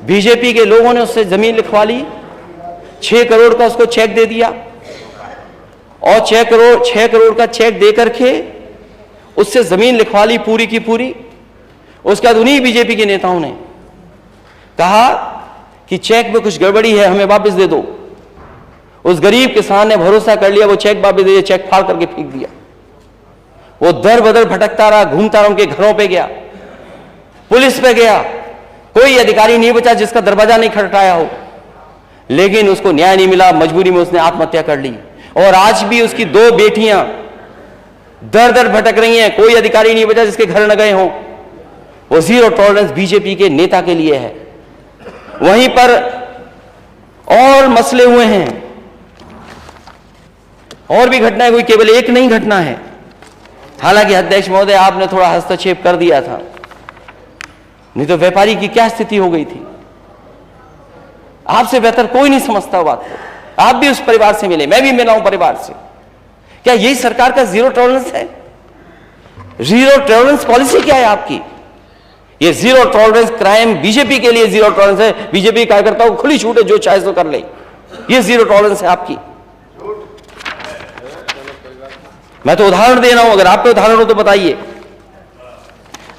बीजेपी के लोगों ने उससे जमीन लिखवा ली, 6 करोड़ का उसको चेक दे दिया और 6 करोड़ का चेक दे करके उससे जमीन लिखवा ली पूरी की पूरी। उसके बाद उन्हीं बीजेपी के नेताओं ने कहा कि चेक में कुछ गड़बड़ी है, हमें वापस दे दो। उस गरीब किसान ने भरोसा कर लिया, वो चेक वापस दे दिया, चेक फाड़ करके फेंक दिया। वो दर बदर भटकता रहा, घूमता रहा, उनके घरों पे गया, पुलिस पे गया, कोई अधिकारी नहीं बचा जिसका दरवाजा नहीं खटखटाया हो, लेकिन उसको न्याय नहीं मिला। मजबूरी में उसने आत्महत्या कर ली और आज भी उसकी 2 बेटियां दर दर भटक रही हैं, कोई अधिकारी नहीं बचा जिसके घर न गए हों। वो जीरो टॉलरेंस बीजेपी के नेता के लिए है। वहीं पर और मसले हुए हैं, और भी घटनाएं हुई, केवल एक नहीं घटना है। हालांकि अध्यक्ष महोदय आपने थोड़ा हस्तक्षेप कर दिया था, नहीं तो व्यापारी की क्या स्थिति हो गई थी। आपसे बेहतर कोई नहीं समझता बात को। आप भी उस परिवार से मिले, मैं भी मिला हूं परिवार से। क्या यही सरकार का जीरो टॉलरेंस है? जीरो टॉलरेंस पॉलिसी क्या है आपकी? ये जीरो टॉलरेंस क्राइम बीजेपी के लिए जीरो टॉलरेंस है। बीजेपी कार्यकर्ताओं को खुली छूट है, जो चाहे सो कर ले। ये जीरो टॉलरेंस है आपकी। मैं तो उदाहरण दे रहा हूं, अगर आप पे उदाहरण हो तो बताइए।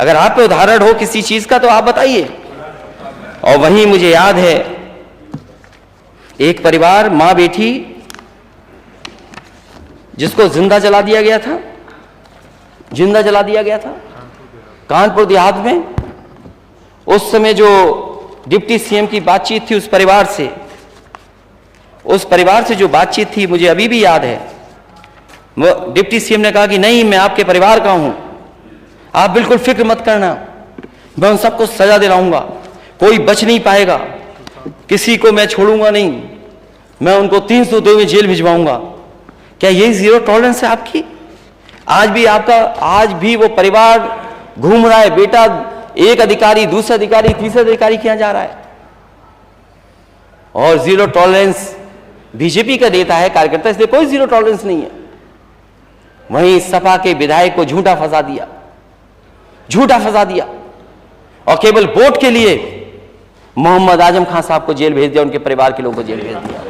अगर आप पे उदाहरण हो किसी चीज का तो आप बताइए। और वहीं मुझे याद है एक परिवार, मां बेटी, जिसको जिंदा जला दिया गया था, जिंदा जला दिया गया था कानपुर देहात में। उस समय जो डिप्टी सीएम की बातचीत थी उस परिवार से जो बातचीत थी मुझे अभी भी याद है। वो डिप्टी सीएम ने कहा कि नहीं, मैं आपके परिवार का हूं, आप बिल्कुल फिक्र मत करना, मैं उन सबको सजा दिलाऊंगा, कोई बच नहीं पाएगा, किसी को मैं छोड़ूंगा नहीं, मैं उनको 302 में जेल भिजवाऊंगा। क्या यही जीरो टॉलरेंस है आपकी? आज भी वो परिवार घूम रहा है, बेटा एक अधिकारी, दूसरा अधिकारी, तीसरा अधिकारी किया जा रहा है। और जीरो टॉलरेंस बीजेपी का नेता है, कार्यकर्ता, इसलिए कोई जीरो टॉलरेंस नहीं है। वहीं सपा के विधायक को झूठा फंसा दिया और केवल वोट के लिए मोहम्मद आजम खान साहब को जेल भेज दिया, उनके परिवार के लोगों को जेल भेज दिया,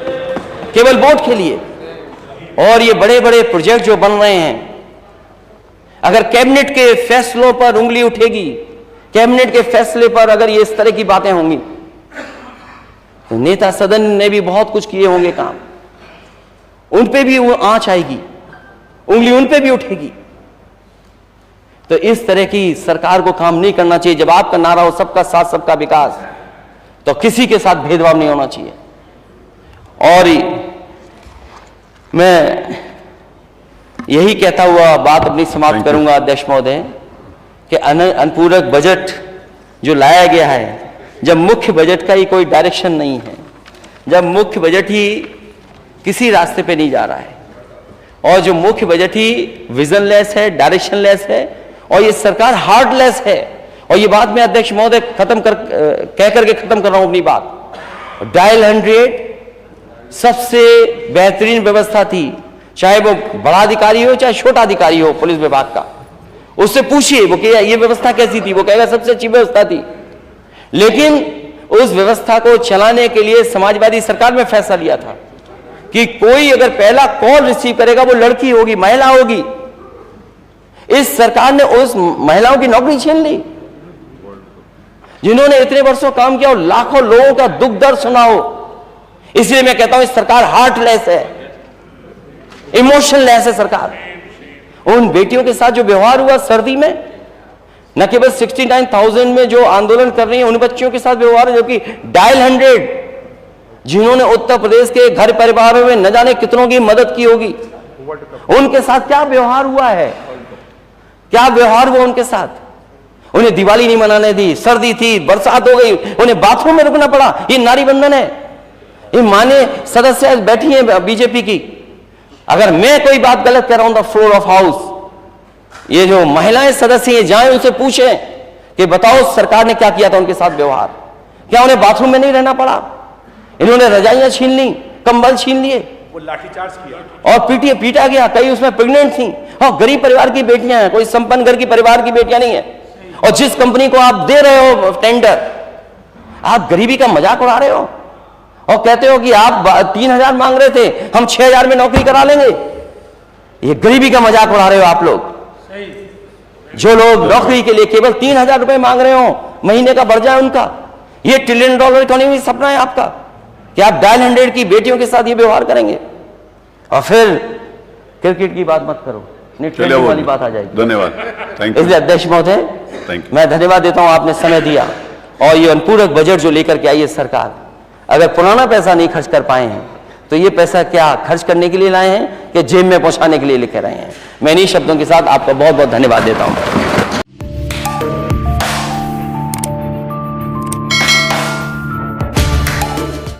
केवल वोट के लिए। और ये बड़े बड़े प्रोजेक्ट जो बन रहे हैं, अगर कैबिनेट के फैसलों पर उंगली उठेगी, कैबिनेट के फैसले पर अगर ये इस तरह की बातें होंगी, तो नेता सदन ने भी बहुत कुछ किए होंगे काम, उन पे भी वो आंच आएगी, उंगली उन पे भी उठेगी। तो इस तरह की सरकार को काम नहीं करना चाहिए। जब आपका नारा हो सबका साथ सबका विकास, तो किसी के साथ भेदभाव नहीं होना चाहिए। और मैं यही कहता हुआ बात अपनी समाप्त करूंगा अध्यक्ष महोदय, कि अनुपूरक बजट जो लाया गया है, जब मुख्य बजट का ही कोई डायरेक्शन नहीं है, जब मुख्य बजट ही किसी रास्ते पे नहीं जा रहा है, और जो मुख्य बजट ही विजनलेस है, डायरेक्शनलेस है, और ये सरकार हार्टलेस है। और ये बात मैं अध्यक्ष महोदय कह करके खत्म कर रहा हूं अपनी बात। डायल 100 सबसे बेहतरीन व्यवस्था थी, चाहे वो बड़ा अधिकारी हो चाहे छोटा अधिकारी हो पुलिस विभाग का। उससे पूछिए वो कि ये व्यवस्था कैसी थी, वो कहेगा सबसे अच्छी व्यवस्था थी। लेकिन उस व्यवस्था को चलाने के लिए समाजवादी सरकार में फैसला लिया था कि कोई अगर पहला कॉल रिसीव करेगा वो लड़की होगी, महिला होगी। इस सरकार ने उस महिलाओं की नौकरी छीन ली जिन्होंने इतने वर्षों काम किया और लाखों लोगों का दुख दर्द सुना हो। इसलिए मैं कहता हूं इस सरकार हार्टलेस है, इमोशनलेस है सरकार। उन बेटियों के साथ जो व्यवहार हुआ सर्दी में, न केवल 69,000 में जो आंदोलन कर रही हैं उन बच्चियों के साथ व्यवहार है, जबकि डायल 100 जिन्होंने उत्तर प्रदेश के घर परिवारों में न जाने कितनों की मदद की होगी, उनके साथ क्या व्यवहार हुआ है, क्या व्यवहार हुआ उनके साथ। उन्हें दिवाली नहीं मनाने दी, सर्दी थी, बरसात हो गई, उन्हें बाथरूम में रुकना पड़ा। ये नारी बंधन है। ये माने सदस्य बैठी हैं बीजेपी की। अगर मैं कोई बात गलत कर रहा हूं द फ्लोर ऑफ हाउस, ये जो महिलाएं सदस्य जाएं उनसे पूछें कि बताओ सरकार ने क्या किया था उनके साथ व्यवहार। क्या उन्हें बाथरूम में नहीं रहना पड़ा? इन्होंने रजाइयां छीन ली, कंबल छीन लिए, वो लाठीचार्ज किया और पीटा गया। कई उसमें प्रेग्नेंट थी और गरीब परिवार की बेटियां हैं, कोई संपन्न घर की परिवार की बेटियां नहीं है। और जिस कंपनी को आप दे रहे हो टेंडर, आप गरीबी का मजाक उड़ा रहे हो और कहते हो कि आप 3,000 मांग रहे थे, हम 6,000 में नौकरी करा लेंगे। ये गरीबी का मजाक उड़ा रहे हो आप लोग। जो लोग नौकरी के लिए केवल 3,000 रुपए मांग रहे हो, महीने का बढ़ जाए उनका, ये $1 ट्रिलियन इकोनॉमी सपना है आपका कि आप डायल 100 की बेटियों के साथ ये व्यवहार करेंगे। और फिर क्रिकेट की बात मत करो, चलिए वो वाली बात आ जाएगी। धन्यवाद, थैंक यू। इसलिए अध्यक्ष महोदय, थैंक यू। मैं धन्यवाद देता हूं, आपने समय दिया। और ये अनुपूरक बजट जो लेकर के आई है सरकार, अगर पुराना पैसा नहीं खर्च कर पाए हैं तो ये पैसा क्या खर्च करने के लिए लाए हैं कि जेब में पहुंचाने के लिए लेकर आए हैं। मैं इन्हीं शब्दों के साथ आपका बहुत बहुत धन्यवाद देता हूं।